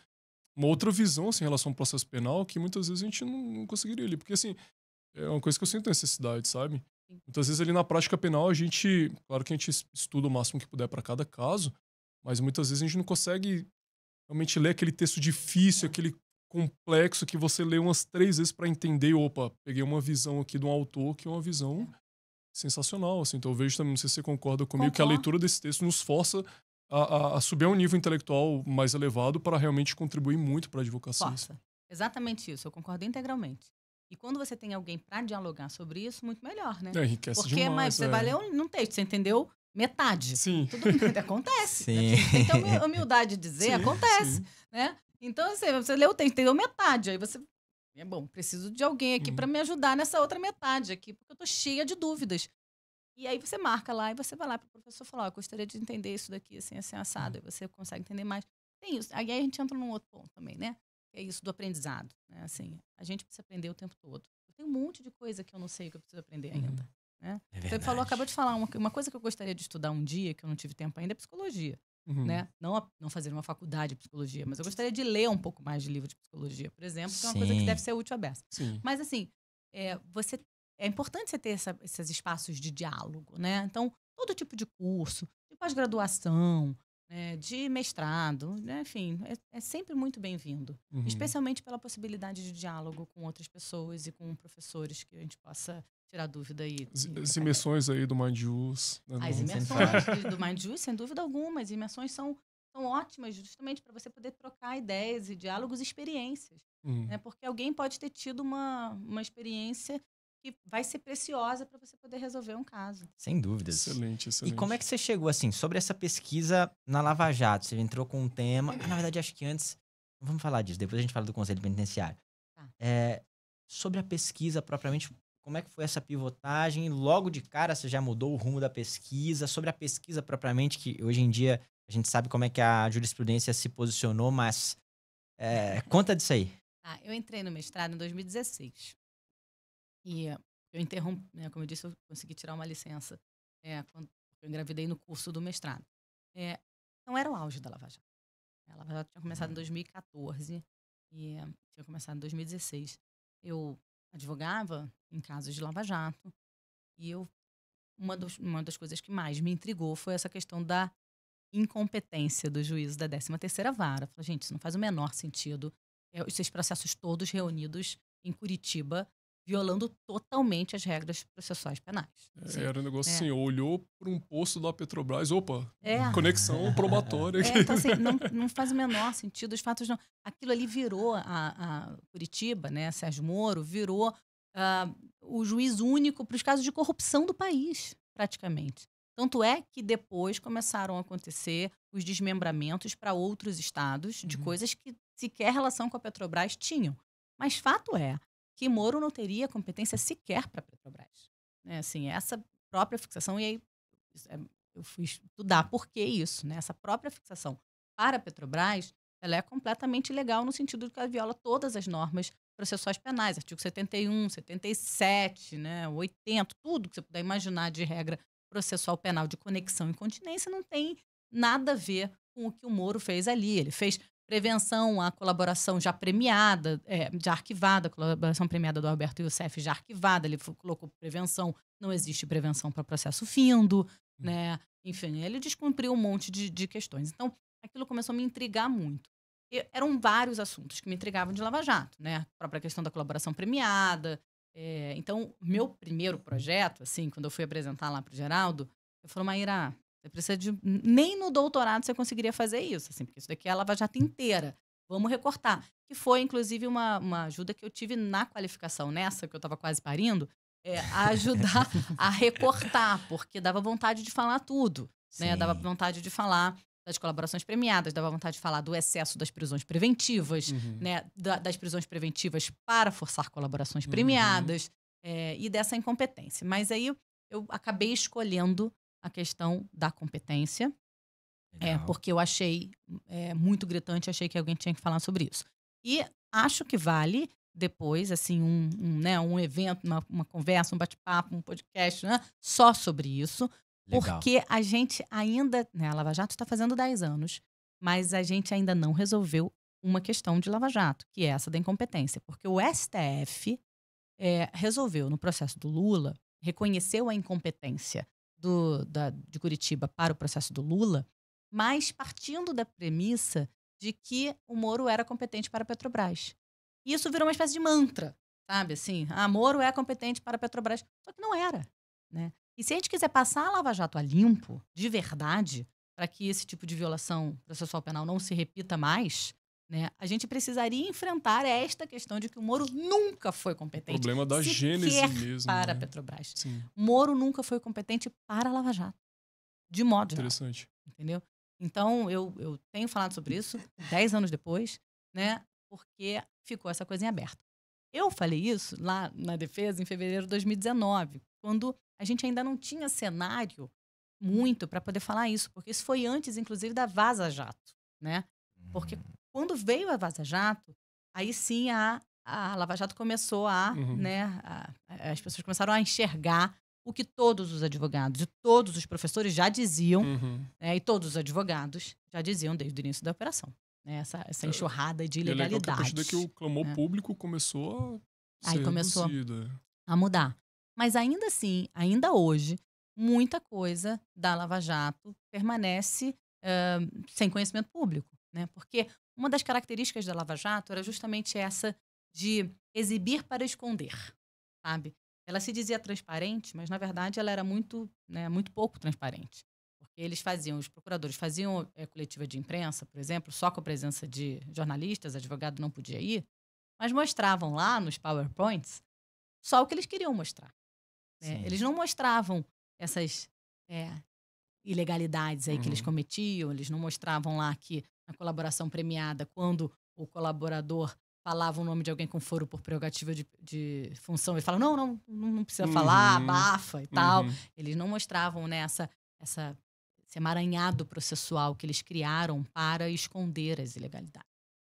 uma outra visão assim, em relação ao processo penal que muitas vezes a gente não conseguiria ali. Porque, assim, é uma coisa que eu sinto necessidade, sabe? Sim. Muitas vezes ali na prática penal claro que a gente estuda o máximo que puder para cada caso, mas muitas vezes a gente não consegue realmente ler aquele texto difícil, aquele complexo que você lê umas 3 vezes para entender. Opa, peguei uma visão aqui de um autor que é uma visão sensacional. Assim. Então eu vejo também, não sei se você concorda comigo, que a leitura desse texto nos força a subir a um nível intelectual mais elevado para realmente contribuir muito para a advocacia. Força. Exatamente isso, eu concordo integralmente. E quando você tem alguém para dialogar sobre isso, muito melhor, né? Enriquece porque demais. Você vai ler num texto, você entendeu metade. Sim. Tudo acontece. Sim. Né? Tem que ter humildade de dizer, acontece. Né? Então, assim, você leu o texto, entendeu metade. Aí você... preciso de alguém aqui para me ajudar nessa outra metade aqui, porque eu tô cheia de dúvidas. E aí você marca lá e você vai lá para o professor e fala, eu gostaria de entender isso daqui, assim assado. E você consegue entender mais. Tem isso. Aí a gente entra num outro ponto também, né? É isso do aprendizado. Né? Assim, a gente precisa aprender o tempo todo. Eu tenho um monte de coisa que eu não sei que eu preciso aprender ainda. Né? Você acabou de falar, uma coisa que eu gostaria de estudar um dia, que eu não tive tempo ainda, é psicologia. Né? Não fazer uma faculdade de psicologia, mas eu gostaria de ler um pouco mais de livro de psicologia, por exemplo, que é uma coisa que deve ser útil à beça. Mas, assim, é importante você ter esses espaços de diálogo, né? Então, todo tipo de curso, de pós-graduação, né, de mestrado, né? Enfim, é sempre muito bem-vindo. Especialmente pela possibilidade de diálogo com outras pessoas e com professores que a gente possa tirar dúvida aí. As imersões aí do MindJus. Né? As imersões do MindJus, sem dúvida alguma. As imersões são ótimas justamente para você poder trocar ideias e diálogos e experiências. Né? Porque alguém pode ter tido uma experiência que vai ser preciosa para você poder resolver um caso. Sem dúvidas. Excelente. E como é que você chegou, assim, sobre essa pesquisa na Lava Jato? Você entrou com um tema... na verdade, acho que antes... Vamos falar disso, depois a gente fala do Conselho Penitenciário. Tá. Sobre a pesquisa propriamente, como é que foi essa pivotagem? Logo de cara, você já mudou o rumo da pesquisa? Sobre a pesquisa propriamente, que hoje em dia a gente sabe como é que a jurisprudência se posicionou, mas conta disso aí. Eu entrei no mestrado em 2016. E eu interrompi, né, como eu disse, eu consegui tirar uma licença quando eu engravidei no curso do mestrado. Então era o auge da Lava Jato. A Lava Jato tinha começado em 2014 e tinha começado em 2016. Eu advogava em casos de Lava Jato e uma das coisas que mais me intrigou foi essa questão da incompetência do juízo da 13ª Vara. Eu falei, gente, isso não faz o menor sentido. Esses processos todos reunidos em Curitiba, violando totalmente as regras processuais penais. Era um negócio assim, olhou para um posto da Petrobras, conexão probatória. Então, assim, não faz o menor sentido, os fatos não... Aquilo ali virou a Curitiba, né, Sérgio Moro, virou o juiz único para os casos de corrupção do país, praticamente. Tanto é que depois começaram a acontecer os desmembramentos para outros estados de coisas que sequer relação com a Petrobras tinham. Mas fato é que Moro não teria competência sequer para a Petrobras. Né? Assim, essa própria fixação, e aí eu fui estudar por que isso, né? Essa própria fixação para a Petrobras, ela é completamente ilegal no sentido de que ela viola todas as normas processuais penais, artigo 71, 77, né, 80, tudo que você puder imaginar de regra processual penal de conexão e continência não tem nada a ver com o que o Moro fez ali. Ele fez prevenção à colaboração já premiada, já arquivada, a colaboração premiada do Alberto Youssef já arquivada, ele colocou prevenção, não existe prevenção para processo findo, né? Enfim, ele descumpriu um monte de questões. Então, aquilo começou a me intrigar muito. Eram vários assuntos que me intrigavam de Lava Jato, né? A própria questão da colaboração premiada. Então, meu primeiro projeto, assim, quando eu fui apresentar lá para o Geraldo, eu falei, Maíra, você precisa de... Nem no doutorado você conseguiria fazer isso, assim, porque isso daqui é a Lava Jato inteira. Vamos recortar. Que foi, inclusive, uma ajuda que eu tive na qualificação, nessa que eu estava quase parindo, a ajudar a recortar, porque dava vontade de falar tudo. Né? Dava vontade de falar das colaborações premiadas, dava vontade de falar do excesso das prisões preventivas, né? Das prisões preventivas para forçar colaborações premiadas e dessa incompetência. Mas aí eu acabei escolhendo a questão da competência, porque eu achei muito gritante, achei que alguém tinha que falar sobre isso. E acho que vale depois, assim, um evento, uma conversa, um bate-papo, um podcast, né? Só sobre isso. Legal. Porque a gente ainda, né, a Lava Jato está fazendo 10 anos, mas a gente ainda não resolveu uma questão de Lava Jato, que é essa da incompetência. Porque o STF resolveu, no processo do Lula, reconheceu a incompetência de Curitiba para o processo do Lula, mas partindo da premissa de que o Moro era competente para a Petrobras. E isso virou uma espécie de mantra, sabe? Assim, Moro é competente para a Petrobras. Só que não era, né? E se a gente quiser passar a Lava Jato a limpo, de verdade, para que esse tipo de violação processual penal não se repita mais, né, a gente precisaria enfrentar esta questão de que o Moro nunca foi competente. O problema da gênese mesmo. Para a Petrobras. Sim. Moro nunca foi competente para a Lava Jato. De modo geral. Interessante. Entendeu? Então, eu tenho falado sobre isso 10 anos depois, né, porque ficou essa coisa em aberto. Eu falei isso lá na defesa em fevereiro de 2019, quando a gente ainda não tinha cenário muito para poder falar isso, porque isso foi antes, inclusive, da Vaza Jato, né? Porque quando veio a Vaza Jato, aí sim a Lava Jato começou né, as pessoas começaram a enxergar o que todos os advogados e todos os professores já diziam, né, e todos os advogados já diziam desde o início da operação. Né, essa enxurrada de ilegalidades. É legal que a partir daqui o clamor público começou a ser reduzido. A mudar. Mas ainda assim, ainda hoje, muita coisa da Lava Jato permanece sem conhecimento público. Né? Porque uma das características da Lava Jato era justamente essa de exibir para esconder. Sabe? Ela se dizia transparente, mas na verdade ela era muito pouco transparente. Porque eles os procuradores faziam coletiva de imprensa, por exemplo, só com a presença de jornalistas, advogado não podia ir, mas mostravam lá nos PowerPoints só o que eles queriam mostrar. Né? Eles não mostravam essas ilegalidades aí que eles cometiam, eles não mostravam lá que na colaboração premiada, quando o colaborador falava o nome de alguém com foro por prerrogativa de função, ele fala, não precisa falar, abafa e tal. Eles não mostravam, né, esse emaranhado processual que eles criaram para esconder as ilegalidades,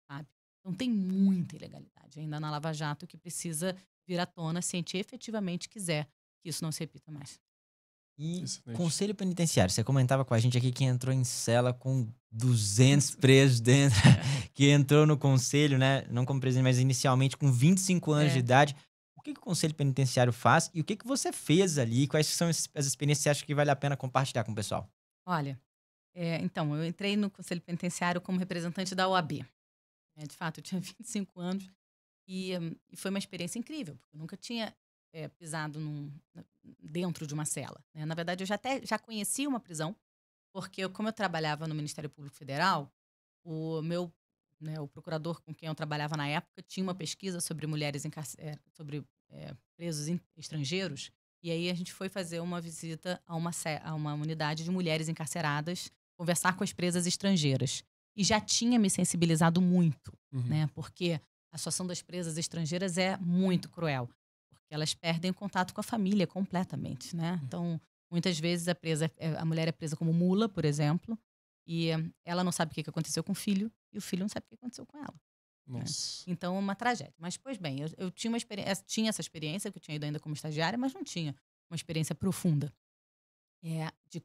sabe? Então tem muita ilegalidade ainda na Lava Jato que precisa vir à tona se a gente efetivamente quiser que isso não se repita mais. E conselho penitenciário, você comentava com a gente aqui que entrou em cela com 200 presos dentro, que entrou no conselho, né, não como presidente, mas inicialmente com 25 anos de idade. O que o conselho penitenciário faz e o que você fez ali? Quais são as experiências que você acha que vale a pena compartilhar com o pessoal? Olha, então, eu entrei no conselho penitenciário como representante da OAB. De fato, eu tinha 25 anos e foi uma experiência incrível, porque eu nunca tinha pisado dentro de uma cela. Né? Na verdade, eu já conhecia uma prisão, porque como eu trabalhava no Ministério Público Federal, o procurador com quem eu trabalhava na época tinha uma pesquisa sobre mulheres sobre presos estrangeiros. E aí a gente foi fazer uma visita a uma unidade de mulheres encarceradas, conversar com as presas estrangeiras. E já tinha me sensibilizado muito, né? Porque a situação das presas estrangeiras é muito cruel. Porque elas perdem o contato com a família completamente, né? Então, muitas vezes a mulher é presa como mula, por exemplo, e ela não sabe o que aconteceu com o filho, e o filho não sabe o que aconteceu com ela. Nossa. Né? Então, é uma tragédia. Mas, pois bem, eu tinha tinha essa experiência, que eu tinha ido ainda como estagiária, mas não tinha uma experiência profunda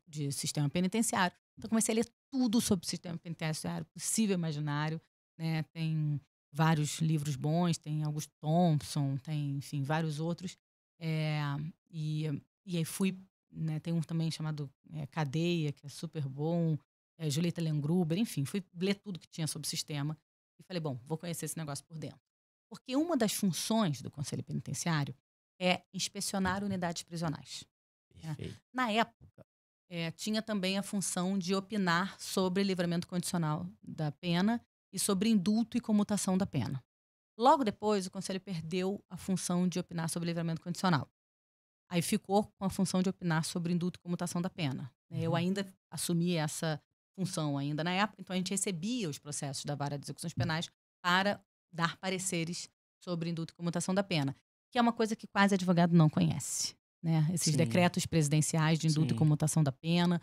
de sistema penitenciário. Então, comecei a ler tudo sobre o sistema penitenciário possível e imaginário. Né? Tem vários livros bons, tem Augusto Thompson, tem, enfim, vários outros. E aí fui, né, tem um também chamado Cadeia, que é super bom, Julieta Lengruber, enfim, fui ler tudo que tinha sobre o sistema e falei, bom, vou conhecer esse negócio por dentro. Porque uma das funções do Conselho Penitenciário é inspecionar unidades prisionais. Perfeito. Na época, tinha também a função de opinar sobre livramento condicional da pena e sobre indulto e comutação da pena. Logo depois, o Conselho perdeu a função de opinar sobre livramento condicional. Aí ficou com a função de opinar sobre indulto e comutação da pena. Eu ainda assumi essa função ainda na época, então a gente recebia os processos da Vara de Execuções Penais para dar pareceres sobre indulto e comutação da pena, que é uma coisa que quase advogado não conhece. Né? Esses decretos presidenciais de indulto e comutação da pena,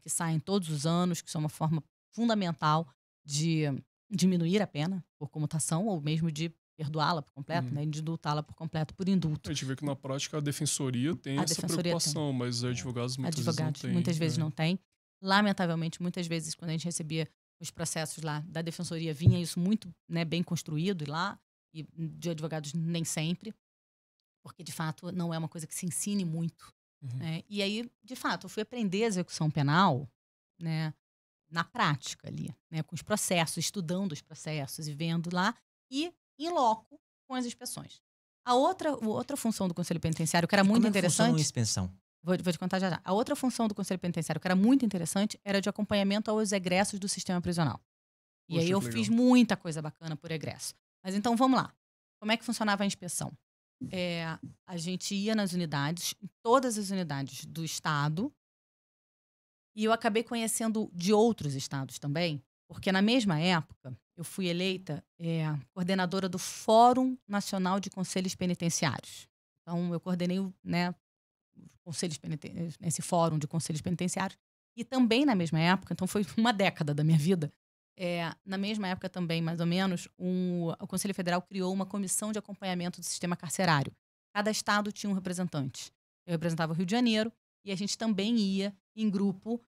que saem todos os anos, que são uma forma fundamental de diminuir a pena por comutação ou mesmo de perdoá-la por completo, né? De indultá-la por completo por indulto. A gente vê que na prática a defensoria tem essa preocupação, mas os advogados muitas vezes não têm. Muitas vezes não têm. Lamentavelmente, muitas vezes, quando a gente recebia os processos lá da defensoria, vinha isso muito, né, bem construído lá, e de advogados nem sempre, porque, de fato, não é uma coisa que se ensine muito. Né? E aí, de fato, eu fui aprender a execução penal, né, na prática ali, né, com os processos, estudando os processos e vendo lá, e em loco com as inspeções. A outra função do Conselho Penitenciário, que era muito interessante... Como é que funciona uma inspeção? Vou te contar já já. A outra função do Conselho Penitenciário, que era muito interessante, era de acompanhamento aos egressos do sistema prisional. E aí eu fiz muita coisa bacana por egresso. Mas então, vamos lá. Como é que funcionava a inspeção? A gente ia nas unidades, em todas as unidades do Estado, e eu acabei conhecendo de outros estados também, porque na mesma época eu fui eleita coordenadora do Fórum Nacional de Conselhos Penitenciários. Então, eu coordenei, né, esse fórum de conselhos penitenciários. E também na mesma época, então foi uma década da minha vida, na mesma época também, mais ou menos, o Conselho Federal criou uma comissão de acompanhamento do sistema carcerário. Cada estado tinha um representante. Eu representava o Rio de Janeiro e a gente também ia em grupo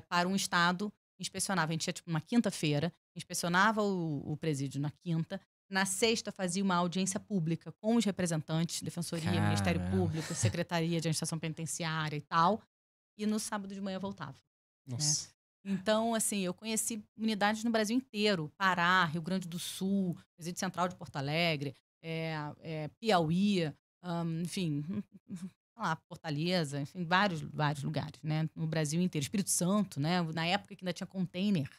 para um estado, inspecionava. A gente ia tipo uma quinta-feira, inspecionava o presídio na quinta. Na sexta, fazia uma audiência pública com os representantes, Defensoria, Ministério Público, Secretaria de Administração Penitenciária e tal. E no sábado de manhã voltava. Nossa. Né? Então, assim, eu conheci unidades no Brasil inteiro. Pará, Rio Grande do Sul, Presídio Central de Porto Alegre, Piauí, enfim, lá, Fortaleza, enfim, vários lugares, né? No Brasil inteiro. Espírito Santo, né? Na época que ainda tinha container,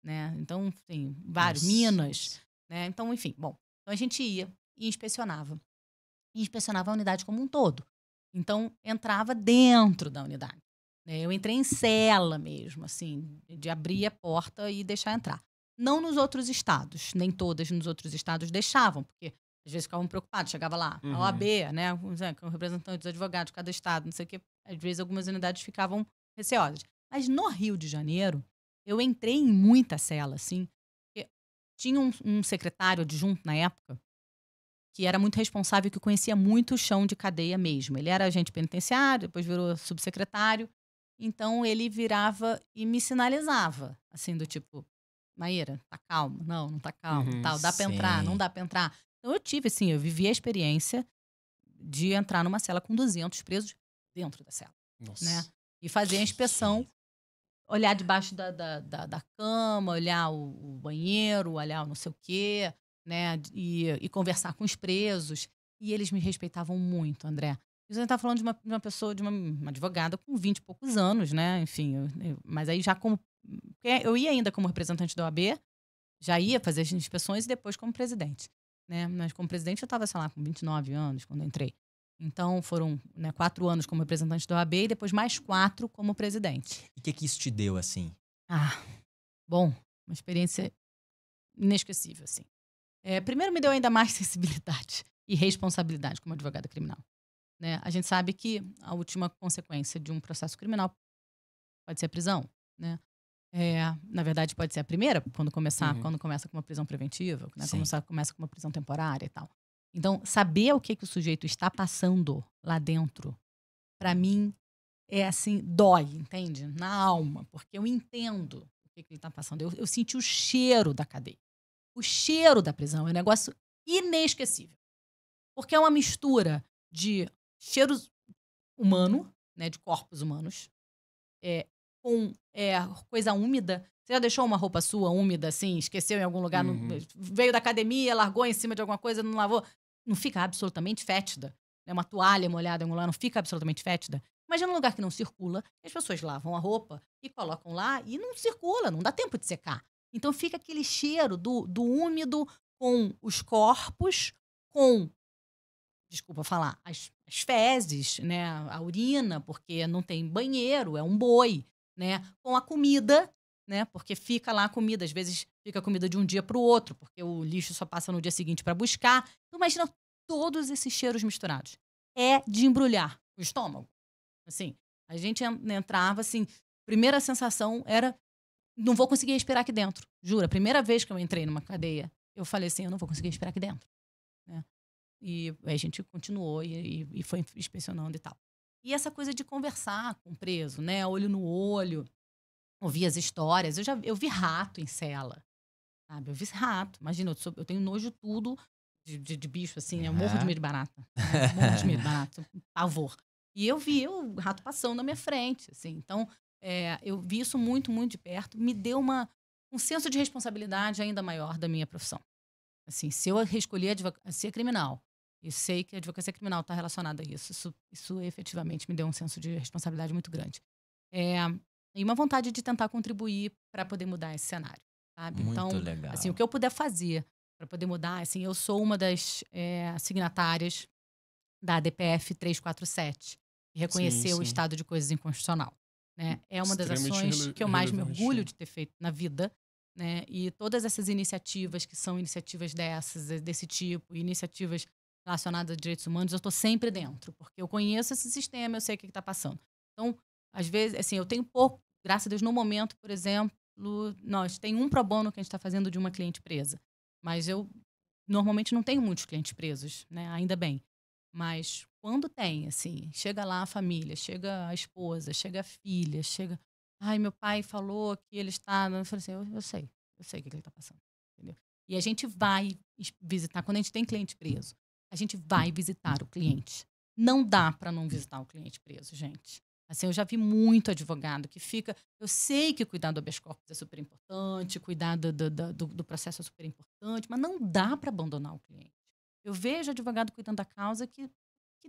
né? Então, assim, vários. Minas, né? Então, enfim, bom. Então, a gente ia e inspecionava. E inspecionava a unidade como um todo. Então, entrava dentro da unidade. Eu entrei em cela mesmo, assim, de abrir a porta e deixar entrar. Não nos outros estados, nem todas nos outros estados deixavam, porque às vezes ficavam preocupados. Chegava lá, a OAB, né, com representantes dos advogados de cada estado, não sei o quê. Às vezes algumas unidades ficavam receosas. Mas no Rio de Janeiro, eu entrei em muita cela, assim, porque tinha um secretário adjunto na época que era muito responsável, que conhecia muito o chão de cadeia mesmo. Ele era agente penitenciário, depois virou subsecretário. Então, ele virava e me sinalizava, assim, do tipo, Maíra, tá calma? Não tá calma, tal, dá pra entrar, não dá pra entrar. Então, eu tive, assim, eu vivi a experiência de entrar numa cela com 200 presos dentro da cela. Nossa. Né? E fazer a inspeção, olhar debaixo da cama, olhar o banheiro, olhar o não sei o quê, né? E conversar com os presos. E eles me respeitavam muito, André. Você está falando de uma pessoa, de uma advogada com 20 e poucos anos, né? Enfim, mas aí já como... Eu ia ainda como representante da OAB, já ia fazer as inspeções e depois como presidente. né? Mas como presidente eu estava, sei lá, com 29 anos quando eu entrei. Então foram, né, 4 anos como representante da OAB e depois mais 4 como presidente. E o que isso te deu, assim? Bom, uma experiência inesquecível, assim. Primeiro me deu ainda mais sensibilidade e responsabilidade como advogada criminal, né? A gente sabe que a última consequência de um processo criminal pode ser a prisão, né? Na verdade, pode ser a primeira, quando começa com uma prisão preventiva, né? Começa com uma prisão temporária e tal. Então, saber o que o sujeito está passando lá dentro, para mim, assim, dói, entende? Na alma, porque eu entendo o que ele está passando. Eu senti o cheiro da cadeia. O cheiro da prisão é um negócio inesquecível. Porque é uma mistura de cheiros humano, né, de corpos humanos, com coisa úmida. Você já deixou uma roupa sua úmida, assim, esqueceu em algum lugar, veio da academia, largou em cima de alguma coisa, não lavou? Não fica absolutamente fétida. Né? Uma toalha molhada em algum lugar não fica absolutamente fétida. Imagina um lugar que não circula, as pessoas lavam a roupa e colocam lá e não circula, não dá tempo de secar. Então fica aquele cheiro do úmido com os corpos, com, desculpa falar, as fezes, né, a urina, porque não tem banheiro, é um boi, né, com a comida, né, porque fica lá a comida, às vezes fica a comida de um dia para o outro, porque o lixo só passa no dia seguinte para buscar. Então imagina todos esses cheiros misturados. É de embrulhar o estômago. Assim, a gente entrava, assim, primeira sensação era, não vou conseguir respirar aqui dentro. Juro, a primeira vez que eu entrei numa cadeia, eu falei assim, eu não vou conseguir respirar aqui dentro. Né? E a gente continuou e foi inspecionando e tal. E essa coisa de conversar com o preso, né? Olho no olho, ouvir as histórias. Eu vi rato em cela, sabe? Eu vi rato. Imagina, eu tenho nojo tudo de bicho, assim, né? Eu morro de medo de barata. Né? Morro de medo de barata, pavor. E eu vi o rato passando na minha frente, assim. Então, eu vi isso muito, muito de perto. Me deu um senso de responsabilidade ainda maior da minha profissão. Assim, se eu escolhi ser criminal e sei que a advocacia criminal está relacionada a isso efetivamente me deu um senso de responsabilidade muito grande. E uma vontade de tentar contribuir para poder mudar esse cenário, sabe? Muito então, legal. assim, o que eu puder fazer para poder mudar, assim, eu sou uma das signatárias da DPF 347, que reconheceu o estado de coisas inconstitucional. Né? É uma das ações que eu mais me orgulho de ter feito na vida. Né? E todas essas iniciativas, que são iniciativas desse tipo, iniciativas relacionadas a direitos humanos, eu estou sempre dentro, porque eu conheço esse sistema, eu sei o que está passando. Então, às vezes, assim, eu tenho pouco, graças a Deus, no momento, por exemplo, nós tem um pro bono que a gente está fazendo de uma cliente presa, mas eu normalmente não tenho muitos clientes presos, né? Ainda bem. Mas quando tem, assim, chega lá a família, chega a esposa, chega a filha, chega... Ai, meu pai falou que ele está... Eu falei assim, eu sei o que ele está passando. Entendeu? E a gente vai visitar, quando a gente tem cliente preso, a gente vai visitar o cliente. Não dá para não visitar o cliente preso, gente. Assim, eu já vi muito advogado que fica... Eu sei que cuidar do habeas corpus é super importante, cuidar do processo é super importante, mas não dá para abandonar o cliente. Eu vejo advogado cuidando da causa que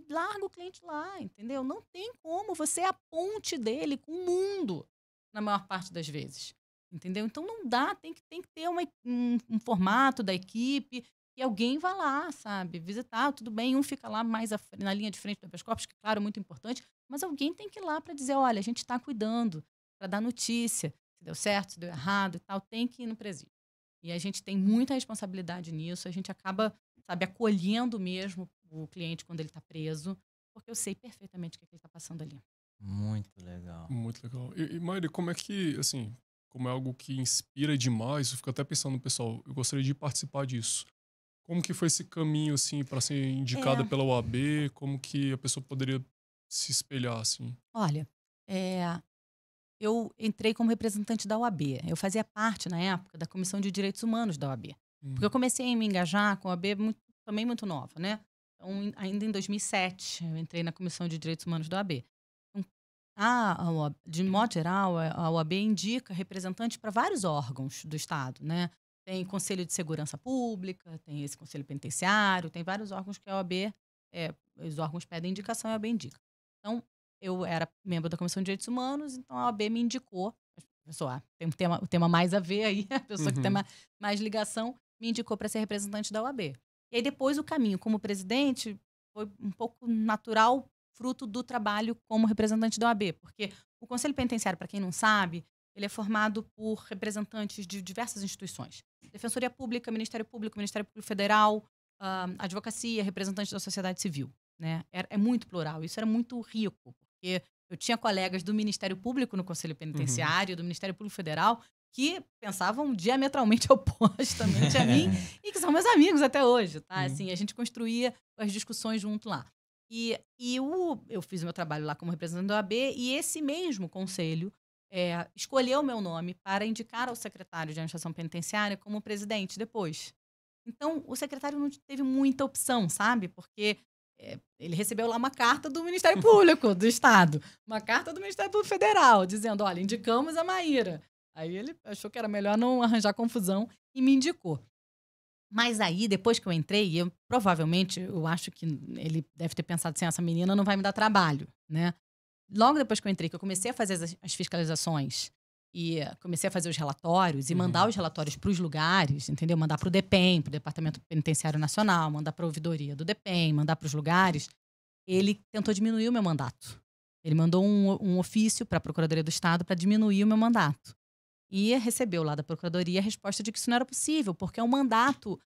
larga o cliente lá, entendeu? Não tem como, você é a ponte dele com o mundo, na maior parte das vezes, entendeu? Então não dá, tem que ter um formato da equipe e alguém vá lá, sabe? Visitar, tudo bem, um fica lá mais na linha de frente do habeas corpus, que claro, é muito importante, mas alguém tem que ir lá para dizer, olha, a gente está cuidando, para dar notícia, se deu certo, se deu errado e tal, tem que ir no presídio. E a gente tem muita responsabilidade nisso, a gente acaba, sabe, acolhendo mesmo o cliente quando ele está preso, porque eu sei perfeitamente o que ele está passando ali. Muito legal. Muito legal. E Mayra, como é que, assim, como é algo que inspira demais, eu fico até pensando no pessoal, eu gostaria de participar disso. Como que foi esse caminho, assim, para ser indicada pela OAB? Como que a pessoa poderia se espelhar, assim? Olha, eu entrei como representante da OAB. Eu fazia parte, na época, da Comissão de Direitos Humanos da OAB. Porque eu comecei a me engajar com a OAB também muito nova, né? Então, ainda em 2007, eu entrei na Comissão de Direitos Humanos da OAB. Então, de modo geral, a OAB indica representante para vários órgãos do Estado, né? Tem Conselho de Segurança Pública, tem esse Conselho Penitenciário, tem vários órgãos que a OAB, os órgãos pedem indicação e a OAB indica. Então, eu era membro da Comissão de Direitos Humanos, então a OAB me indicou, a pessoa tem o tema mais a ver aí, a pessoa que tem mais ligação, me indicou para ser representante da OAB. E aí depois o caminho como presidente foi um pouco natural, fruto do trabalho como representante da OAB, porque o Conselho Penitenciário, para quem não sabe, ele é formado por representantes de diversas instituições. Defensoria Pública, Ministério Público Federal, advocacia, representantes da sociedade civil. Né? É muito plural. Isso era muito rico, porque eu tinha colegas do Ministério Público no Conselho Penitenciário, do Ministério Público Federal, que pensavam diametralmente opostamente a mim e que são meus amigos até hoje. Tá? Assim, a gente construía as discussões junto lá. Eu fiz o meu trabalho lá como representante da OAB e esse mesmo conselho escolheu o meu nome para indicar ao secretário de administração penitenciária como presidente depois. Então, o secretário não teve muita opção, sabe? Porque ele recebeu lá uma carta do Ministério Público do Estado, uma carta do Ministério Público Federal, dizendo, olha, indicamos a Maíra. Aí ele achou que era melhor não arranjar confusão e me indicou. Mas aí, depois que eu entrei, provavelmente, eu acho que ele deve ter pensado assim, essa menina não vai me dar trabalho, né? Logo depois que eu entrei, que eu comecei a fazer as fiscalizações e comecei a fazer os relatórios e mandar os relatórios para os lugares, entendeu? Mandar para o DEPEN, para o Departamento Penitenciário Nacional, mandar para a ouvidoria do DEPEN, mandar para os lugares, ele tentou diminuir o meu mandato. Ele mandou um ofício para a Procuradoria do Estado para diminuir o meu mandato. E recebeu lá da Procuradoria a resposta de que isso não era possível, porque é um mandato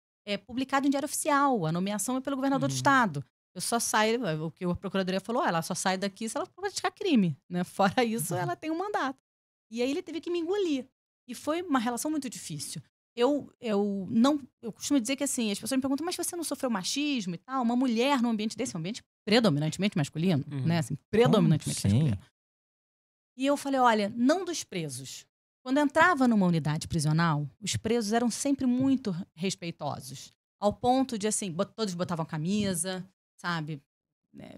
publicado em Diário Oficial, a nomeação é pelo governador do Estado. Eu só saio, o que a Procuradoria falou, ela só sai daqui se ela praticar crime, né? Fora isso, ela tem um mandato. E aí ele teve que me engolir. E foi uma relação muito difícil. Eu costumo dizer que assim, as pessoas me perguntam, mas você não sofreu machismo e tal? Uma mulher num ambiente desse, um ambiente predominantemente masculino, né? Assim, predominantemente masculino. E eu falei, olha, não dos presos. Quando entrava numa unidade prisional, os presos eram sempre muito respeitosos. Ao ponto de, assim, todos botavam camisa, sabe?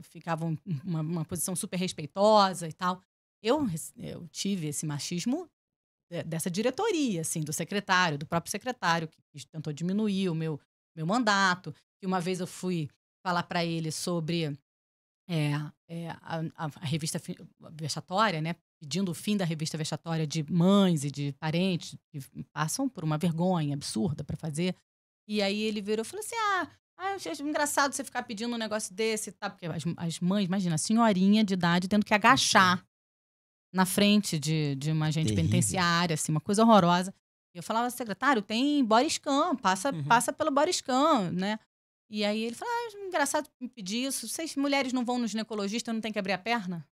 Ficavam uma posição super respeitosa e tal. Eu tive esse machismo dessa diretoria, assim, do secretário, do próprio secretário, que tentou diminuir o meu mandato. E uma vez eu fui falar para ele sobre a revista vexatória, né? Pedindo o fim da revista vexatória de mães e de parentes que passam por uma vergonha absurda para fazer. E aí ele virou e falou assim, eu acho engraçado você ficar pedindo um negócio desse, tá? Porque as mães, imagina, senhorinha de idade tendo que agachar na frente de uma agente penitenciária, assim, uma coisa horrorosa. E eu falava, secretário, tem body scan, passa pelo body scan, né? E aí ele falou, engraçado me pedir isso. Vocês mulheres não vão no ginecologista, não tem que abrir a perna?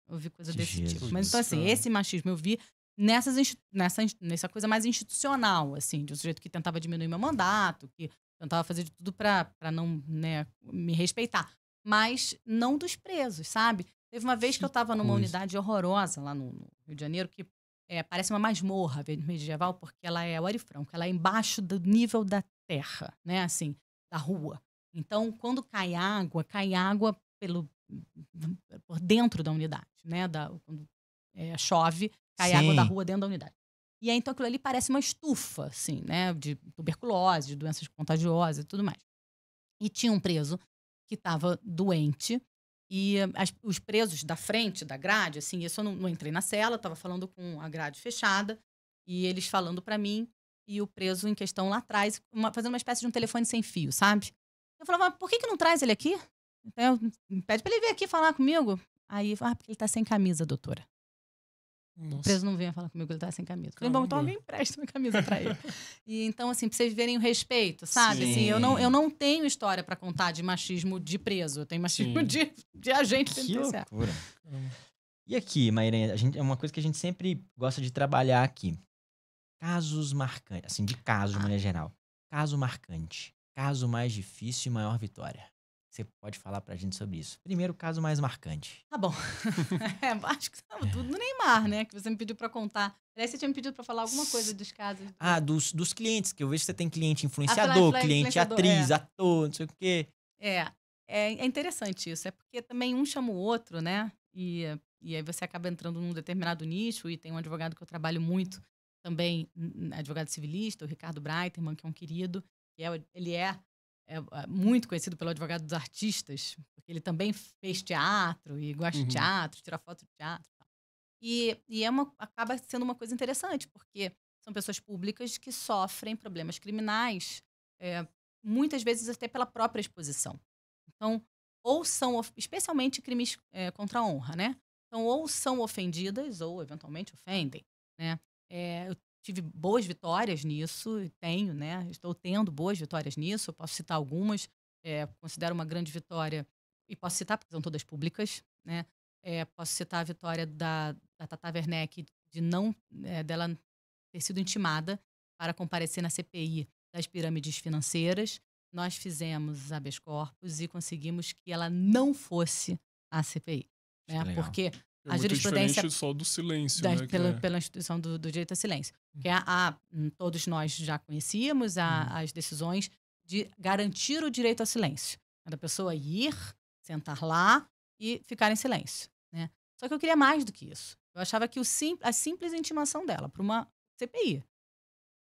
Eu vi coisa desse tipo. Mas então, assim, esse machismo eu vi nessa coisa mais institucional, assim, de um sujeito que tentava diminuir meu mandato, que tentava fazer de tudo pra não, né, me respeitar. Mas não dos presos, sabe? Teve uma vez que eu tava numa unidade horrorosa lá no Rio de Janeiro, que parece uma masmorra medieval, porque ela é Ouro Franco, ela é embaixo do nível da terra, né, assim, da rua. Então, quando cai água por dentro da unidade, né, quando chove, cai água da rua dentro da unidade. E aí, então, aquilo ali parece uma estufa, assim, né, de tuberculose, de doenças contagiosas e tudo mais. E tinha um preso que estava doente e os presos da frente, da grade, assim, isso eu não entrei na cela, estava falando com a grade fechada e eles falando para mim e o preso em questão lá atrás, fazendo uma espécie de um telefone sem fio, sabe? Eu falava, mas por que não traz ele aqui? Então, pede para ele vir aqui falar comigo. Aí, porque ele tá sem camisa, doutora. Nossa. O preso não vem falar comigo, ele tá sem camisa. Falei, bom, então alguém empresta uma camisa para ele. E então, assim, pra vocês verem o respeito, sabe? Assim, eu não tenho história para contar de machismo de preso. Eu tenho machismo de agente penitenciário. Que loucura. E aqui, Maíra, é uma coisa que a gente sempre gosta de trabalhar aqui. Casos marcantes, assim, de casos de maneira geral. Caso marcante. Caso mais difícil e maior vitória. Você pode falar pra gente sobre isso. Primeiro, o caso mais marcante. Tá bom. Acho que estava tudo no Neymar, né? Que você me pediu pra contar. Aliás, você tinha me pedido pra falar alguma coisa dos casos. Dos clientes, que eu vejo que você tem cliente influenciador, cliente atriz, ator, não sei o quê. É interessante isso. É porque também um chama o outro, né? E aí você acaba entrando num determinado nicho e tem um advogado que eu trabalho muito também, advogado civilista, o Ricardo Breiterman, que é um querido. Ele é muito conhecido pelo advogado dos artistas, porque ele também fez teatro e gosta de teatro, tira foto de teatro. E acaba sendo uma coisa interessante, porque são pessoas públicas que sofrem problemas criminais muitas vezes até pela própria exposição. Então, ou são, especialmente crimes contra a honra, né? Então, ou são ofendidas ou, eventualmente, ofendem, né? Eu tive boas vitórias nisso, tenho, né? Estou tendo boas vitórias nisso, eu posso citar algumas, considero uma grande vitória, e posso citar porque são todas públicas, né? Posso citar a vitória da Tata Werneck dela ter sido intimada para comparecer na CPI das pirâmides financeiras. Nós fizemos habeas corpus e conseguimos que ela não fosse à CPI. Né? Porque a jurisprudência diferente só do silêncio, né? Pela instituição do direito a silêncio. Porque todos nós já conhecíamos as decisões de garantir o direito a silêncio. Da pessoa ir, sentar lá e ficar em silêncio. Né? Só que eu queria mais do que isso. Eu achava que a simples intimação dela para uma CPI,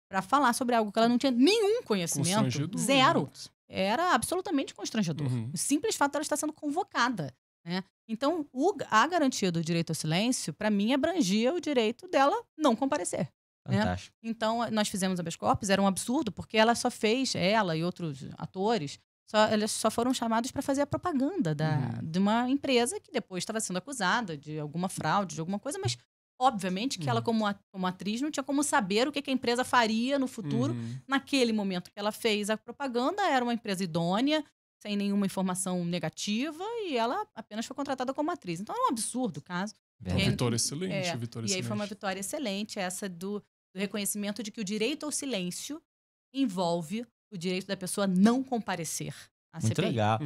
para falar sobre algo que ela não tinha nenhum conhecimento, zero, era absolutamente constrangedor. O simples fato dela estar sendo convocada. Né? Então, a garantia do direito ao silêncio, para mim, abrangia o direito dela não comparecer. Fantástico. Né? Então, nós fizemos habeas corpus, era um absurdo, porque ela e outros atores, eles só foram chamados para fazer a propaganda de uma empresa que depois estava sendo acusada de alguma fraude, de alguma coisa, mas obviamente que ela, como atriz, não tinha como saber o que a empresa faria no futuro. Naquele momento que ela fez a propaganda, era uma empresa idônea, sem nenhuma informação negativa, e ela apenas foi contratada como atriz. Então, era um absurdo o caso. Uma vitória excelente. E aí foi uma vitória excelente, essa do reconhecimento de que o direito ao silêncio envolve o direito da pessoa não comparecer à CPI. Muito legal.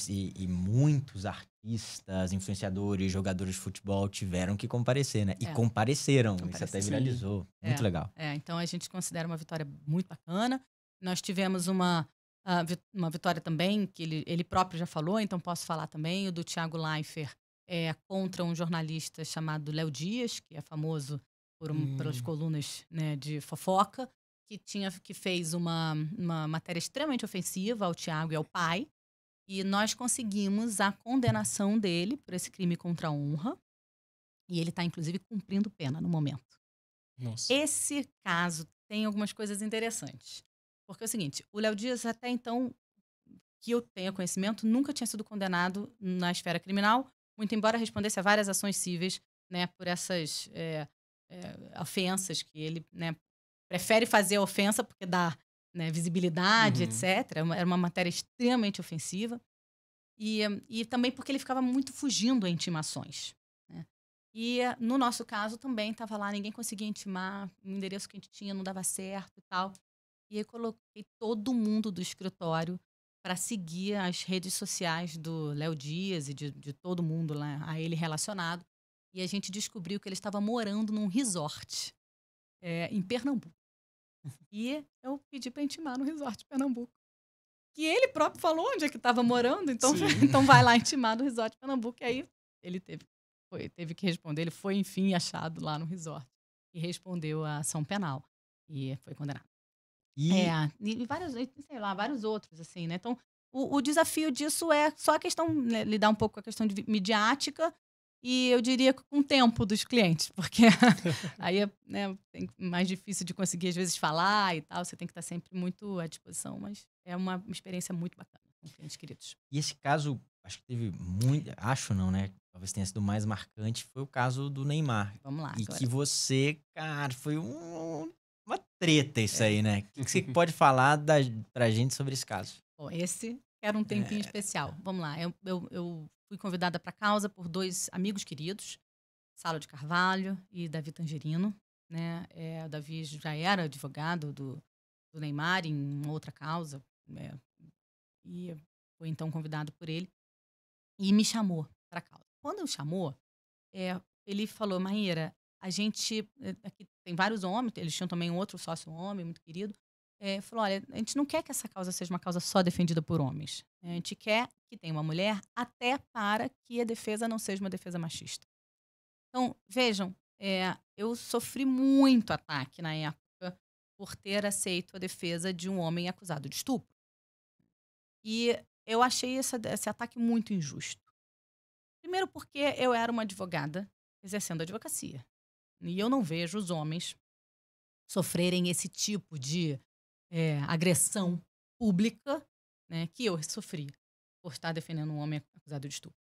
E muitos artistas, influenciadores, jogadores de futebol tiveram que comparecer, né? E compareceram. Isso até viralizou. Muito legal. Então, a gente considera uma vitória muito bacana. Nós tivemos uma vitória também, que ele próprio já falou, então posso falar também, o do Thiago Leifert contra um jornalista chamado Léo Dias, que é famoso pelas colunas, né, de fofoca, que fez uma matéria extremamente ofensiva ao Thiago e ao pai, e nós conseguimos a condenação dele por esse crime contra a honra, e ele está, inclusive, cumprindo pena no momento. Nossa. Esse caso tem algumas coisas interessantes. Porque é o seguinte, o Léo Dias, até então, que eu tenha conhecimento, nunca tinha sido condenado na esfera criminal, muito embora respondesse a várias ações cíveis, né, por essas ofensas que ele, né, prefere fazer a ofensa porque dá, né, visibilidade, etc. Era uma matéria extremamente ofensiva. E também porque ele ficava muito fugindo a intimações. Né? E no nosso caso também estava lá, ninguém conseguia intimar, o endereço que a gente tinha não dava certo e tal. E aí coloquei todo mundo do escritório para seguir as redes sociais do Léo Dias e de todo mundo lá a ele relacionado. E a gente descobriu que ele estava morando num resort em Pernambuco. E eu pedi para intimar no resort de Pernambuco. Que ele próprio falou onde é que estava morando, então vai lá intimar no resort de Pernambuco. E aí ele teve que responder. Ele foi, enfim, achado lá no resort. E respondeu a ação penal. E foi condenado. E vários outros, assim, né? Então, o desafio disso é só a questão, né, lidar um pouco com a questão de midiática e eu diria com o tempo dos clientes, porque aí é, né, mais difícil de conseguir, às vezes, falar e tal, você tem que estar sempre muito à disposição, mas é uma experiência muito bacana com clientes queridos. E esse caso, acho que teve muito, acho não, né? Talvez tenha sido mais marcante, foi o caso do Neymar. Vamos lá. E agora. que você, cara, foi uma treta isso aí, né? O que você pode falar pra gente sobre esse caso? Bom, esse era um tempinho especial. Vamos lá. Eu fui convidada para a causa por 2 amigos queridos, Salo de Carvalho e Davi Tangerino. Né? O Davi já era advogado do Neymar em uma outra causa. E foi então convidado por ele. E me chamou para a causa. Quando ele chamou, ele falou, Maíra, a gente... Aqui tem vários homens, eles tinham também um outro sócio homem, muito querido. Falou, olha, a gente não quer que essa causa seja uma causa só defendida por homens. A gente quer que tenha uma mulher até para que a defesa não seja uma defesa machista. Então, vejam, eu sofri muito ataque na época por ter aceito a defesa de um homem acusado de estupro. E eu achei esse ataque muito injusto. Primeiro porque eu era uma advogada exercendo advocacia. E eu não vejo os homens sofrerem esse tipo de agressão pública, né, que eu sofri por estar defendendo um homem acusado de estupro.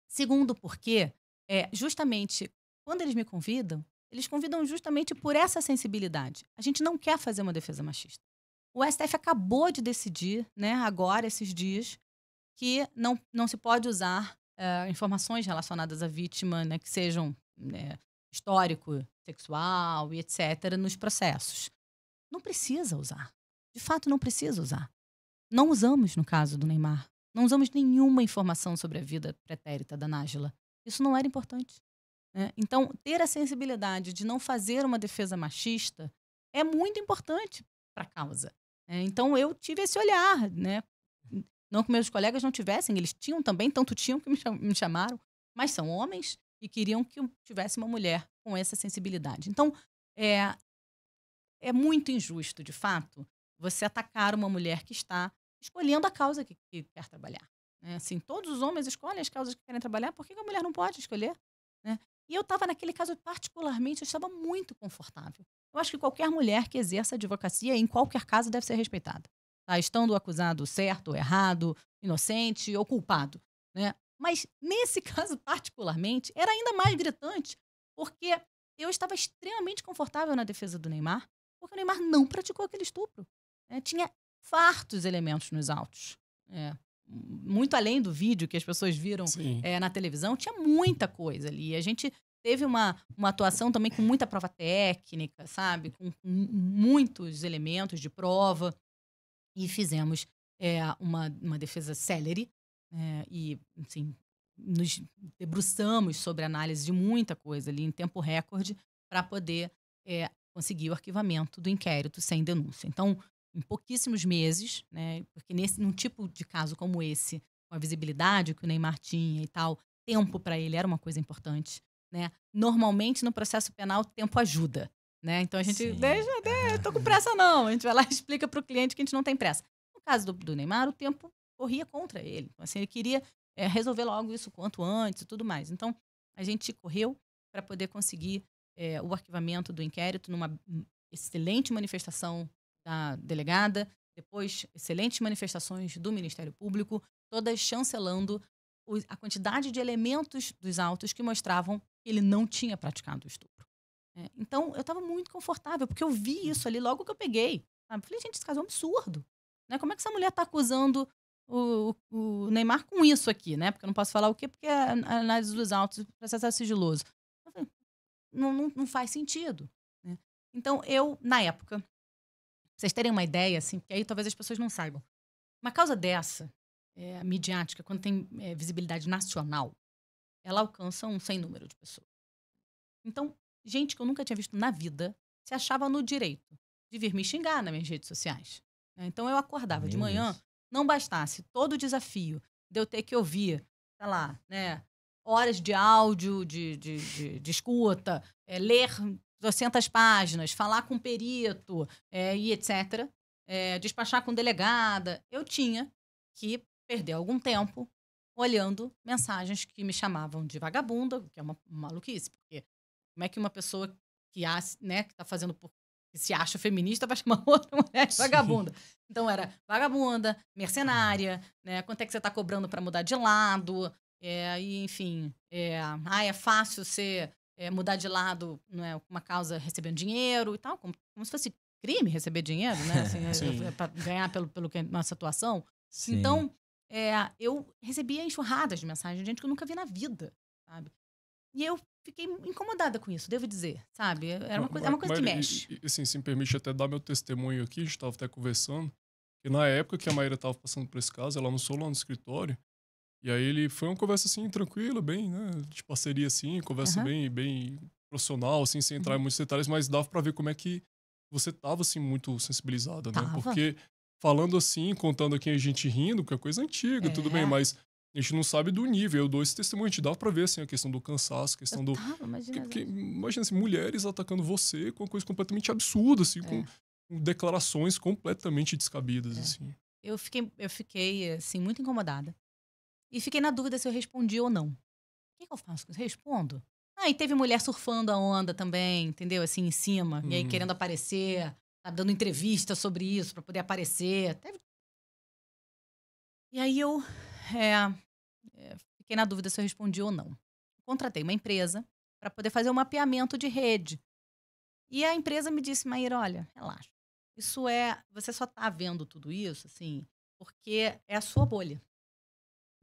Segundo, porque justamente quando eles me convidam, eles convidam justamente por essa sensibilidade. A gente não quer fazer uma defesa machista. O STF acabou de decidir, né, agora, esses dias, que não se pode usar informações relacionadas à vítima, né, que sejam, né, histórico, sexual e etc., nos processos. Não precisa usar. De fato, não precisa usar. Não usamos no caso do Neymar. Não usamos nenhuma informação sobre a vida pretérita da Nájila. Isso não era importante. Né? Então, ter a sensibilidade de não fazer uma defesa machista é muito importante para a causa. Então, eu tive esse olhar, né? Não que meus colegas não tivessem, eles tinham também, tanto tinham que me chamaram, mas são homens e queriam que eu tivesse uma mulher com essa sensibilidade. Então, é muito injusto, de fato, você atacar uma mulher que está escolhendo a causa que quer trabalhar. Né? Assim, todos os homens escolhem as causas que querem trabalhar, por que a mulher não pode escolher? Né? E eu estava naquele caso particularmente, eu estava muito confortável. Eu acho que qualquer mulher que exerça advocacia, em qualquer caso, deve ser respeitada. Tá? Estando o acusado certo ou errado, inocente ou culpado. Né? Mas, nesse caso particularmente, era ainda mais gritante, porque eu estava extremamente confortável na defesa do Neymar, porque o Neymar não praticou aquele estupro. Tinha fartos elementos nos autos. Muito além do vídeo que as pessoas viram na televisão, tinha muita coisa ali. A gente teve uma atuação também com muita prova técnica, sabe? Com muitos elementos de prova. E fizemos uma defesa célere. E, assim, nos debruçamos sobre a análise de muita coisa ali em tempo recorde para poder conseguir o arquivamento do inquérito sem denúncia. Então, em pouquíssimos meses, né, porque num tipo de caso como esse, com a visibilidade que o Neymar tinha e tal, tempo para ele era uma coisa importante. Né? Normalmente, no processo penal, tempo ajuda. Né? Então, a gente tô com pressa não. A gente vai lá e explica para o cliente que a gente não tem pressa. No caso do Neymar, o tempo corria contra ele. Então, assim, ele queria resolver logo isso quanto antes e tudo mais. Então, a gente correu para poder conseguir o arquivamento do inquérito numa excelente manifestação da delegada, depois excelentes manifestações do Ministério Público, todas chancelando a quantidade de elementos dos autos que mostravam que ele não tinha praticado o estupro. Então, eu estava muito confortável, porque eu vi isso ali logo que eu peguei. Sabe? Falei, gente, esse caso é um absurdo. Né? Como é que essa mulher está acusando o Neymar com isso aqui? Né? Porque eu não posso falar o quê, porque a análise dos autos, o processo é sigiloso. Eu falei, não faz sentido. Né? Então, eu, na época, pra vocês terem uma ideia, assim, porque aí talvez as pessoas não saibam. Uma causa dessa, midiática, quando tem visibilidade nacional, ela alcança um sem número de pessoas. Então, gente que eu nunca tinha visto na vida se achava no direito de vir me xingar nas minhas redes sociais. Então, eu acordava de manhã, não bastasse todo o desafio de eu ter que ouvir, sei lá, né, horas de áudio, de escuta, ler 200 páginas, falar com perito e etc., despachar com delegada. Eu tinha que perder algum tempo olhando mensagens que me chamavam de vagabunda, que é uma maluquice, porque como é que uma pessoa que está fazendo que se acha feminista vai chamar outra mulher de vagabunda? Então era vagabunda, mercenária, né? Quanto é que você está cobrando para mudar de lado? E, enfim, é fácil você mudar de lado, né, uma causa recebendo dinheiro e tal, como se fosse crime receber dinheiro, né? Assim, para ganhar pelo que é nossa atuação. Sim. Então, eu recebia enxurradas de mensagens de gente que eu nunca vi na vida, sabe? E eu fiquei incomodada com isso, devo dizer, sabe? É uma coisa que mexe. Assim, se me permite até dar meu testemunho aqui, a gente estava até conversando, que na época que a Maíra estava passando por esse caso, ela anunciou lá no escritório, e aí foi uma conversa assim, tranquila, bem, né, de parceria assim, conversa bem profissional, assim, sem entrar em muitos detalhes, mas dava pra ver como é que você tava, assim, muito sensibilizada, né? Porque falando assim, contando aqui a gente rindo, que é coisa antiga, tudo bem, mas a gente não sabe do nível. Eu dou esse testemunho, a gente dá pra ver, assim, a questão do cansaço, a questão imagina, assim, mulheres atacando você com uma coisa completamente absurda, assim, com declarações completamente descabidas, assim. Eu fiquei, assim, muito incomodada. E fiquei na dúvida se eu respondi ou não. O que eu faço? Respondo? E teve mulher surfando a onda também, entendeu? Assim, em cima. E aí querendo aparecer, sabe, dando entrevista sobre isso para poder aparecer. E aí eu fiquei na dúvida se eu respondi ou não. Contratei uma empresa para poder fazer um mapeamento de rede. E a empresa me disse, Maíra, olha, relaxa. Você só está vendo tudo isso, assim, porque é a sua bolha,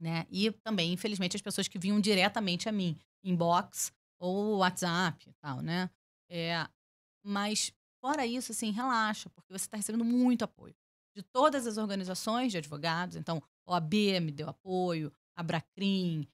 né? E também, infelizmente, as pessoas que vinham diretamente a mim, inbox ou WhatsApp e tal, né? Mas, fora isso, assim, relaxa, porque você está recebendo muito apoio de todas as organizações de advogados. Então, OAB me deu apoio, Abracrim,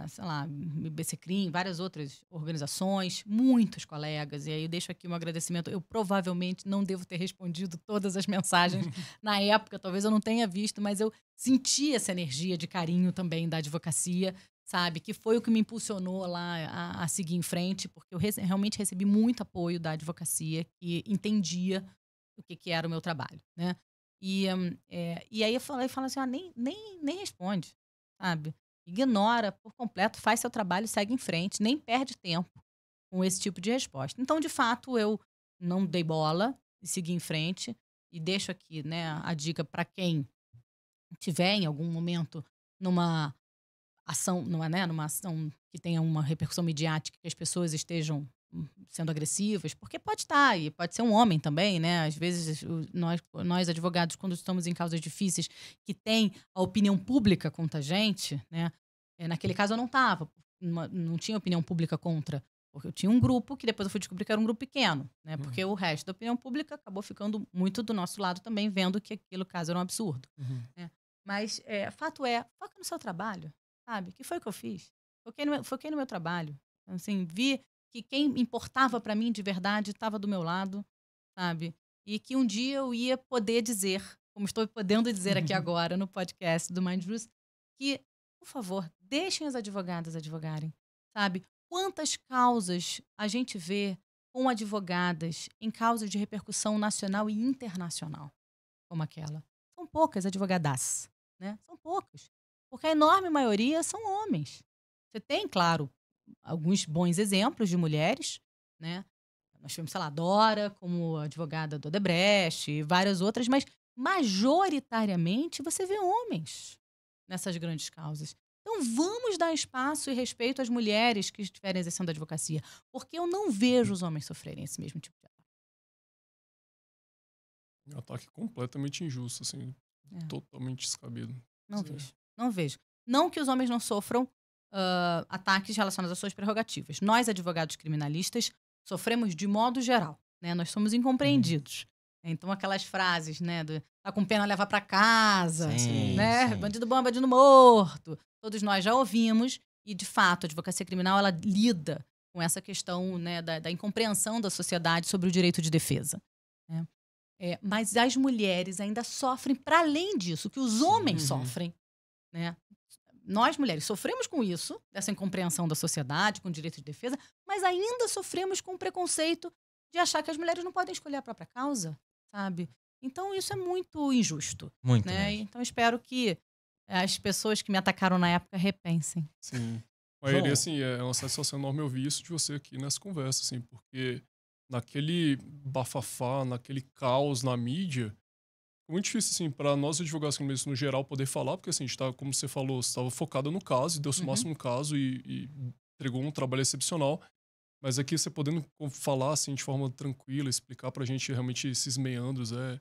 sei lá, BCCrim, várias outras organizações, muitos colegas. E aí eu deixo aqui um agradecimento. Eu provavelmente não devo ter respondido todas as mensagens na época, talvez eu não tenha visto, mas eu senti essa energia de carinho também da advocacia, sabe? Que foi o que me impulsionou lá a seguir em frente, porque eu realmente recebi muito apoio da advocacia, que entendia o que era o meu trabalho, né? E aí eu falo assim, nem responde, sabe? Ignora por completo, faz seu trabalho, segue em frente, nem perde tempo com esse tipo de resposta. Então, de fato, eu não dei bola e segui em frente. E deixo aqui, né, a dica para quem tiver em algum momento numa ação, numa ação que tenha uma repercussão midiática, que as pessoas estejam sendo agressivas, porque pode estar, e pode ser um homem também, né? Às vezes nós advogados, quando estamos em causas difíceis, que tem a opinião pública contra a gente, né? Naquele caso eu não estava, não tinha opinião pública contra, porque eu tinha um grupo que depois eu fui descobrir que era um grupo pequeno, né? Porque o resto da opinião pública acabou ficando muito do nosso lado também, vendo que aquele caso era um absurdo. Né? Mas fato foca no seu trabalho, sabe? Que foi o que eu fiz. Foquei no meu trabalho. Assim, vi que quem importava para mim de verdade estava do meu lado, sabe? E que um dia eu ia poder dizer, como estou podendo dizer aqui agora no podcast do Mind Juice, que, por favor, deixem as advogadas advogarem, sabe? Quantas causas a gente vê com advogadas em causas de repercussão nacional e internacional, como aquela? São poucas advogadas, né? São poucas. Porque a enorme maioria são homens. Você tem, claro, alguns bons exemplos de mulheres, né? Nós tivemos, sei lá, Dora como advogada do Odebrecht e várias outras, mas majoritariamente você vê homens nessas grandes causas. Então vamos dar espaço e respeito às mulheres que estiverem exercendo a advocacia, porque eu não vejo os homens sofrerem esse mesmo tipo de ataque. Um ataque completamente injusto, assim, totalmente descabido. Não vejo. Não que os homens não sofram ataques relacionados às suas prerrogativas. Nós, advogados criminalistas, sofremos de modo geral, né? Nós somos incompreendidos. Então, aquelas frases, né? Tá com pena, leva para casa, né? Sim. Bandido bom, bandido morto. Todos nós já ouvimos. E, de fato, a advocacia criminal, ela lida com essa questão, né, da incompreensão da sociedade sobre o direito de defesa. Né? Mas as mulheres ainda sofrem, para além disso, que os homens sofrem, né? Nós, mulheres, sofremos com isso, dessa incompreensão da sociedade, com o direito de defesa, mas ainda sofremos com o preconceito de achar que as mulheres não podem escolher a própria causa, sabe? Então, isso é muito injusto. Muito, né? Então, espero que as pessoas que me atacaram na época repensem. Sim. Mas, assim, é uma satisfação enorme ouvir isso de você aqui nessa conversa, assim, porque naquele bafafá, naquele caos na mídia, é muito difícil, assim, para nós advogados criminalistas no geral poder falar, porque, assim, a gente tá, como você falou, você estava focada no caso, e deu-se o máximo no caso e entregou um trabalho excepcional. Mas aqui você podendo falar, assim, de forma tranquila, explicar pra gente realmente esses meandros, é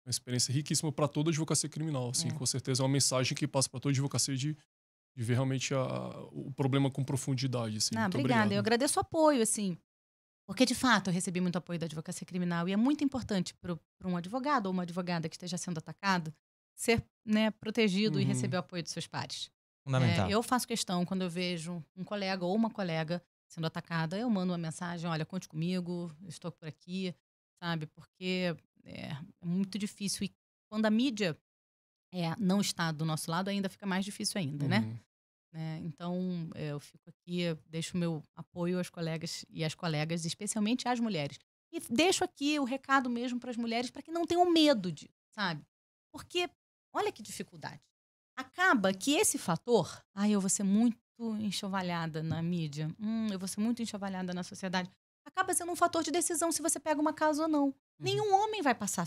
uma experiência riquíssima para toda a advocacia criminal, assim, com certeza é uma mensagem que passa para toda a advocacia de ver realmente o problema com profundidade, assim. Muito obrigada. obrigado. Eu agradeço o apoio, assim. Porque, de fato, eu recebi muito apoio da advocacia criminal e é muito importante para um advogado ou uma advogada que esteja sendo atacado ser, né, protegido e receber o apoio dos seus pares. Fundamental. Eu faço questão, quando eu vejo um colega ou uma colega sendo atacada, eu mando uma mensagem, olha, conte comigo, eu estou por aqui, sabe? Porque é muito difícil. E quando a mídia não está do nosso lado, ainda fica mais difícil ainda, né? Então, eu fico aqui, eu deixo o meu apoio aos colegas e às colegas, especialmente às mulheres. E deixo aqui o recado mesmo para as mulheres, para que não tenham medo disso, sabe? Porque, olha que dificuldade. Acaba que esse fator, eu vou ser muito enxovalhada na mídia, eu vou ser muito enxovalhada na sociedade, acaba sendo um fator de decisão se você pega uma causa ou não. Nenhum homem vai passar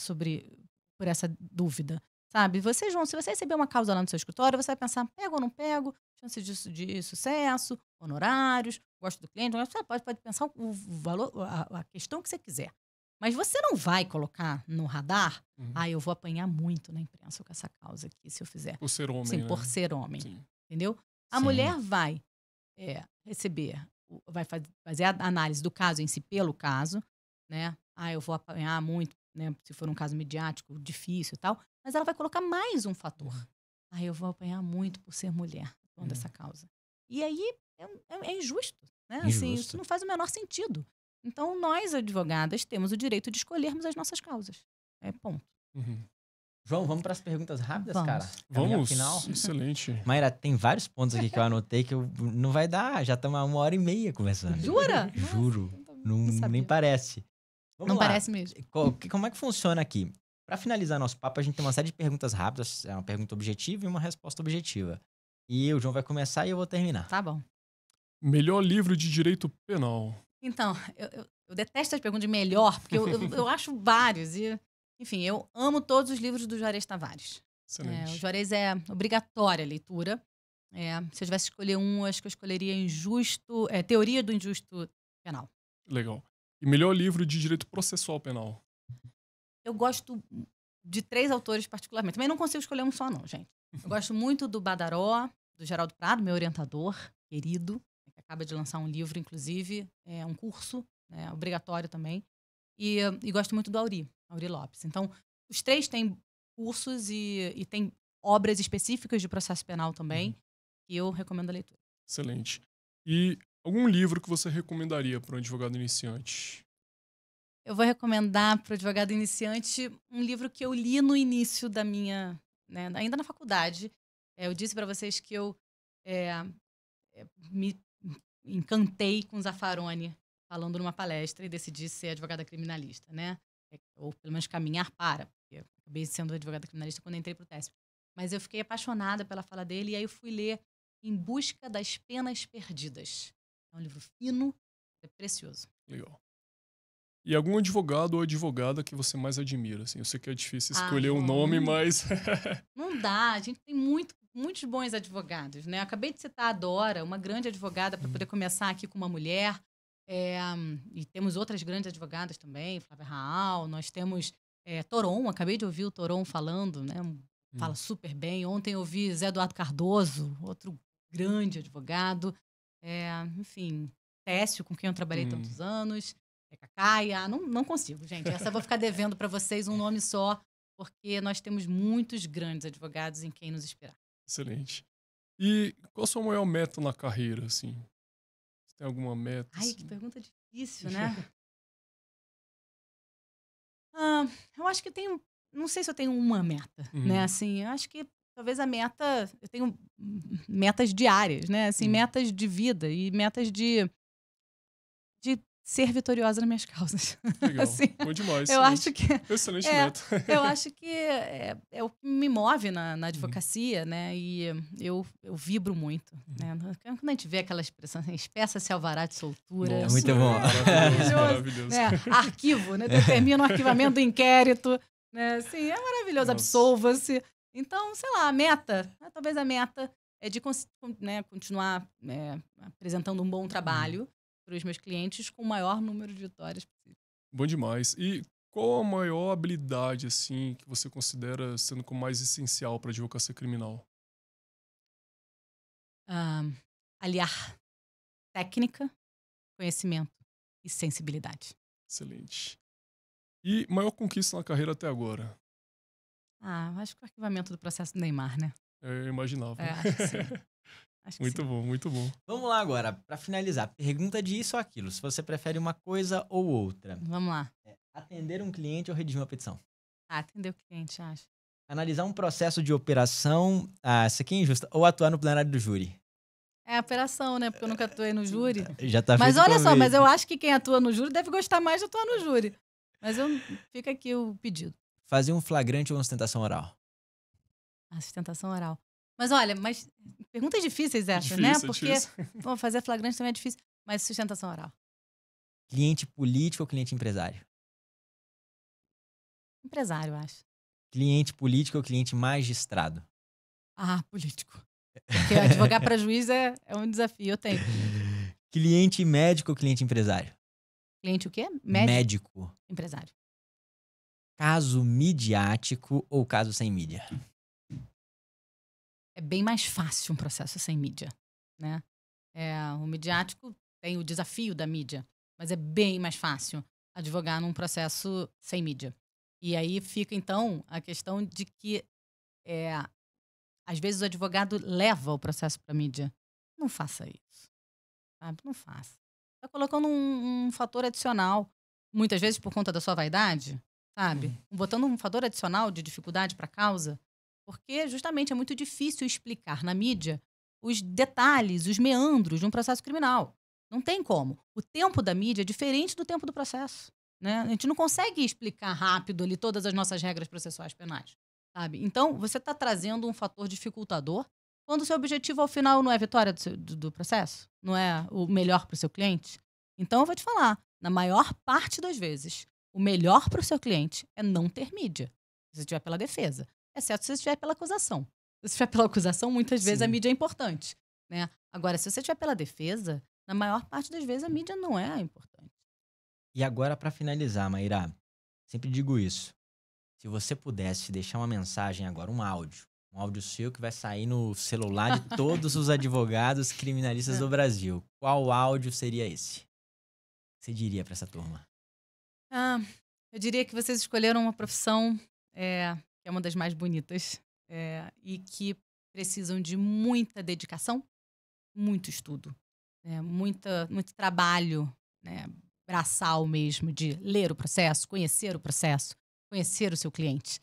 por essa dúvida, sabe? Você, João, se você receber uma causa lá no seu escritório, você vai pensar, pego ou não pego? Chance de sucesso, honorários, gosto do cliente. Você pode pensar o valor, a questão que você quiser. Mas você não vai colocar no radar, eu vou apanhar muito na imprensa com essa causa aqui, se eu fizer. Por ser homem, Sim, né? por ser homem. Sim. Entendeu? A mulher vai receber, vai fazer a análise do caso em si pelo caso, né? Eu vou apanhar muito, né? Se for um caso midiático, difícil e tal. Mas ela vai colocar mais um fator. Eu vou apanhar muito por ser mulher atuando essa causa. E aí é injusto, né? Assim, isso não faz o menor sentido. Então, nós, advogadas, temos o direito de escolhermos as nossas causas. Ponto. João, vamos para as perguntas rápidas, cara? Vamos, final. Excelente. Mayra, tem vários pontos aqui que eu anotei que não vai dar, já estamos há 1h30 conversando. Jura? Juro. Nossa, nem parece. Vamos não lá. parece mesmo. Como é que funciona aqui? Para finalizar nosso papo, a gente tem uma série de perguntas rápidas, uma pergunta objetiva e uma resposta objetiva. E o João vai começar e eu vou terminar. Tá bom. Melhor livro de direito penal. Então, eu detesto as perguntas de melhor, porque eu acho vários. E, enfim, eu amo todos os livros do Juarez Tavares. Excelente. O Juarez é obrigatória a leitura. Se eu tivesse que escolher um, acho que eu escolheria Teoria do Injusto Penal. Legal. E melhor livro de direito processual penal. Eu gosto de 3 autores particularmente. Também não consigo escolher um só, não, gente. Eu gosto muito do Badaró, do Geraldo Prado, meu orientador querido, que acaba de lançar um livro, inclusive, um curso, obrigatório também. E gosto muito do Auri Lopes. Então, os 3 têm cursos e têm obras específicas de processo penal também, que eu recomendo a leitura. Excelente. E algum livro que você recomendaria para um advogado iniciante? Eu vou recomendar para o advogado iniciante um livro que eu li no início da minha... ainda na faculdade. Eu disse para vocês que eu me encantei com Zaffaroni falando numa palestra e decidi ser advogada criminalista, né? Ou pelo menos caminhar para, porque eu acabei sendo advogada criminalista quando entrei para o TESP. Mas eu fiquei apaixonada pela fala dele e aí eu fui ler Em Busca das Penas Perdidas. É um livro fino, é precioso. Legal. E algum advogado ou advogada que você mais admira? Assim, eu sei que é difícil escolher um nome, mas... Não dá, a gente tem muitos bons advogados, né? Eu acabei de citar a Dora, uma grande advogada, para poder começar aqui com uma mulher. E temos outras grandes advogadas também, Flávia Raal, nós temos Toron, acabei de ouvir o Toron falando, né? Fala super bem. Ontem eu ouvi Zé Eduardo Cardoso, outro grande advogado. Enfim, Técio, com quem eu trabalhei tantos anos. Cacaia, não consigo, gente. Essa eu vou ficar devendo para vocês um nome só, porque nós temos muitos grandes advogados em quem nos inspirar. Excelente. E qual a sua maior meta na carreira, assim? Você tem alguma meta? Ai, assim? que pergunta difícil, né? Eu acho que tenho... Não sei se eu tenho uma meta, né? Assim, eu acho que talvez a meta... Eu tenho metas diárias, né? Assim, metas de vida e metas de ser vitoriosa nas minhas causas. Legal, assim, bom demais. Eu acho que... Excelente meta. Eu acho que é o que me move na advocacia, né? E eu vibro muito, né? Quando a gente vê aquela expressão assim, espeça-se alvará de soltura. Nossa, muito bom. Maravilhoso. Né? Arquivo, né? Determina o arquivamento do inquérito. Né? Assim, é maravilhoso, absolva-se. Então, sei lá, a meta, talvez a meta é de continuar apresentando um bom trabalho para os meus clientes com o maior número de vitórias possível. Bom demais. E qual a maior habilidade, assim, que você considera sendo como mais essencial para a advocacia criminal? Aliar técnica, conhecimento e sensibilidade. Excelente. E maior conquista na carreira até agora? Acho que o arquivamento do processo do Neymar, né? Eu imaginava. Acho que sim. Acho que Muito sim. bom, muito bom. Vamos lá agora, para finalizar. Pergunta de isso ou aquilo. Se você prefere uma coisa ou outra. Vamos lá. Atender um cliente ou redigir uma petição? Atender o cliente, acho. Analisar um processo de operação... isso aqui é injusto. Ou atuar no plenário do júri? É a operação, né? Porque eu nunca atuei no júri. Já tá Mas feito olha só, convite. mas eu acho que quem atua no júri deve gostar mais de atuar no júri. Mas fica aqui o pedido. Fazer um flagrante ou uma sustentação oral? A sustentação oral. Mas olha, perguntas difíceis essas, né? Porque fazer flagrante também é difícil. Mas sustentação oral. Cliente político ou cliente empresário? Empresário, eu acho. Cliente político ou cliente magistrado? Ah, político. Porque advogar para juiz é um desafio, eu tenho. Cliente médico ou cliente empresário? Cliente o quê? Médico. Empresário. Caso midiático ou caso sem mídia? É bem mais fácil um processo sem mídia, né? O midiático tem o desafio da mídia, mas é bem mais fácil advogar num processo sem mídia. E aí fica, então, a questão de que, às vezes, o advogado leva o processo para a mídia. Não faça isso, sabe? Não faça. Está colocando um fator adicional, muitas vezes por conta da sua vaidade, sabe? Botando um fator adicional de dificuldade para a causa, porque justamente é muito difícil explicar na mídia os detalhes, os meandros de um processo criminal. Não tem como. O tempo da mídia é diferente do tempo do processo, né? A gente não consegue explicar rápido ali todas as nossas regras processuais penais, sabe? Então, você está trazendo um fator dificultador quando o seu objetivo, ao final, não é a vitória do processo, não é o melhor para o seu cliente. Então, eu vou te falar, na maior parte das vezes, o melhor para o seu cliente é não ter mídia, se você estiver pela defesa, exceto se você estiver pela acusação. Se você estiver pela acusação, muitas vezes a mídia é importante, né? Agora, se você estiver pela defesa, na maior parte das vezes a mídia não é importante. E agora, para finalizar, Maíra, sempre digo isso. Se você pudesse deixar uma mensagem agora, um áudio seu que vai sair no celular de todos os advogados criminalistas do Brasil, qual áudio seria esse? O que você diria para essa turma? Eu diria que vocês escolheram uma profissão que é uma das mais bonitas e que precisam de muita dedicação, muito estudo, muito trabalho, né, braçal mesmo, de ler o processo, conhecer o seu cliente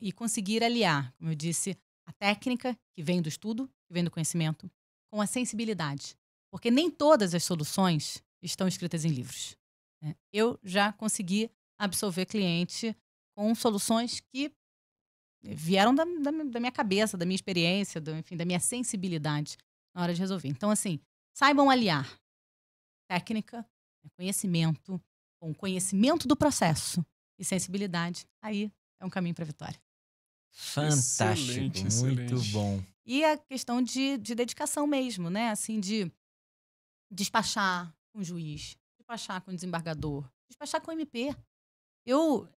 e conseguir aliar, como eu disse, a técnica que vem do estudo, que vem do conhecimento, com a sensibilidade. Porque nem todas as soluções estão escritas em livros. Eu já consegui absolver cliente com soluções que vieram da minha cabeça, da minha experiência, enfim, da minha sensibilidade na hora de resolver. Então, assim, saibam aliar técnica, conhecimento, com conhecimento do processo e sensibilidade. Aí é um caminho para a vitória. Fantástico, muito bom. E a questão de dedicação mesmo, né? Assim, de despachar com o juiz, despachar com o desembargador, despachar com o MP. Eu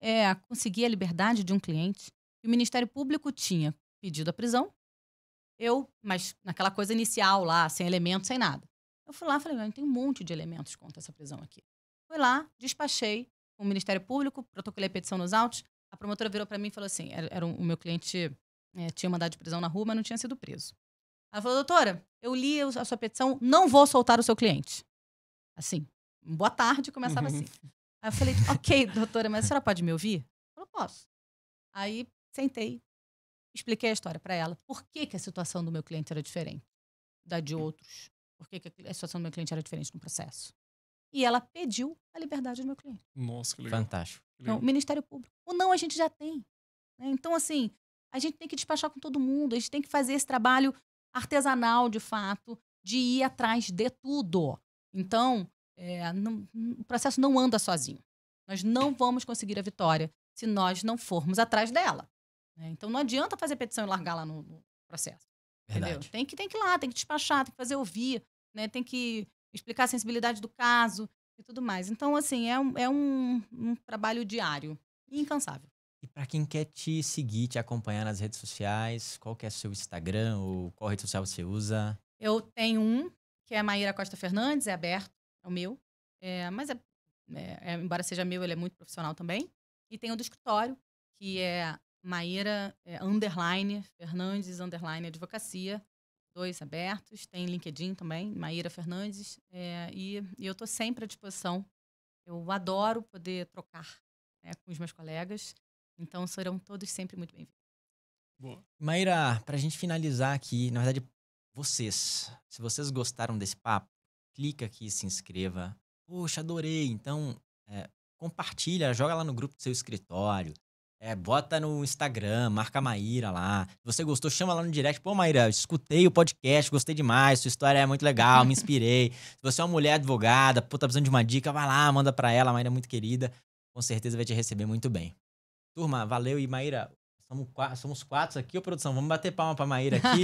consegui a liberdade de um cliente que o Ministério Público tinha pedido a prisão, mas naquela coisa inicial lá, sem elementos, sem nada. Eu fui lá e falei, tem um monte de elementos contra essa prisão aqui. Fui lá, despachei com o Ministério Público, protocolei a petição nos autos, a promotora virou para mim e falou assim, o meu cliente tinha mandado de prisão na rua, mas não tinha sido preso. Ela falou, doutora, eu li a sua petição, não vou soltar o seu cliente. Assim, boa tarde, começava assim. Aí eu falei, ok, doutora, mas a senhora pode me ouvir? Ela falou, posso. Aí sentei, expliquei a história para ela. Por que a situação do meu cliente era diferente da de outros? Por que a situação do meu cliente era diferente no processo? E ela pediu a liberdade do meu cliente. Nossa, que legal. Fantástico. Então, o Ministério Público. O não a gente já tem. Né? Então, assim, a gente tem que despachar com todo mundo. A gente tem que fazer esse trabalho artesanal, de fato, de ir atrás de tudo. Então, o processo não anda sozinho. Nós não vamos conseguir a vitória se nós não formos atrás dela. Né? Então, não adianta fazer petição e largar lá no processo. Entendeu? Tem que ir lá, tem que despachar, tem que fazer ouvir, né? Tem que explicar a sensibilidade do caso e tudo mais. Então, assim, é um trabalho diário e incansável. E para quem quer te seguir, te acompanhar nas redes sociais, qual que é o seu Instagram ou qual rede social você usa? Eu tenho um, que é Maíra Costa Fernandes, é aberto, é o meu. Mas, embora seja meu, ele é muito profissional também. E tem o do escritório, que é Maíra Fernandes Advocacia. 2 abertos. Tem LinkedIn também, Maíra Fernandes. E eu estou sempre à disposição. Eu adoro poder trocar com os meus colegas. Então, serão todos sempre muito bem-vindos. Boa. Maíra, para a gente finalizar aqui, na verdade, se vocês gostaram desse papo, clica aqui e se inscreva. Poxa, adorei. Então, compartilha, joga lá no grupo do seu escritório. Bota no Instagram, marca a Maíra lá. Se você gostou, chama lá no direct. Pô, Maíra, escutei o podcast, gostei demais, sua história é muito legal, me inspirei. Se você é uma mulher advogada, tá precisando de uma dica, vai lá, manda pra ela, a Maíra é muito querida. Com certeza vai te receber muito bem. Turma, valeu. E Maíra, somos 4 aqui, ô produção. Vamos bater palma pra Maíra aqui.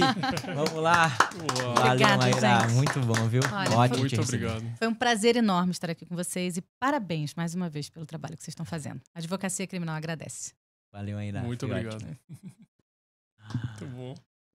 Vamos lá. Uau. Valeu, Obrigada, Maíra. gente. Muito bom, viu? Olha, Ótimo. Muito te receber. obrigado. Foi um prazer enorme estar aqui com vocês e parabéns mais uma vez pelo trabalho que vocês estão fazendo. A Advocacia Criminal agradece. Valeu, Maíra. Muito Foi obrigado. ótimo. Muito bom.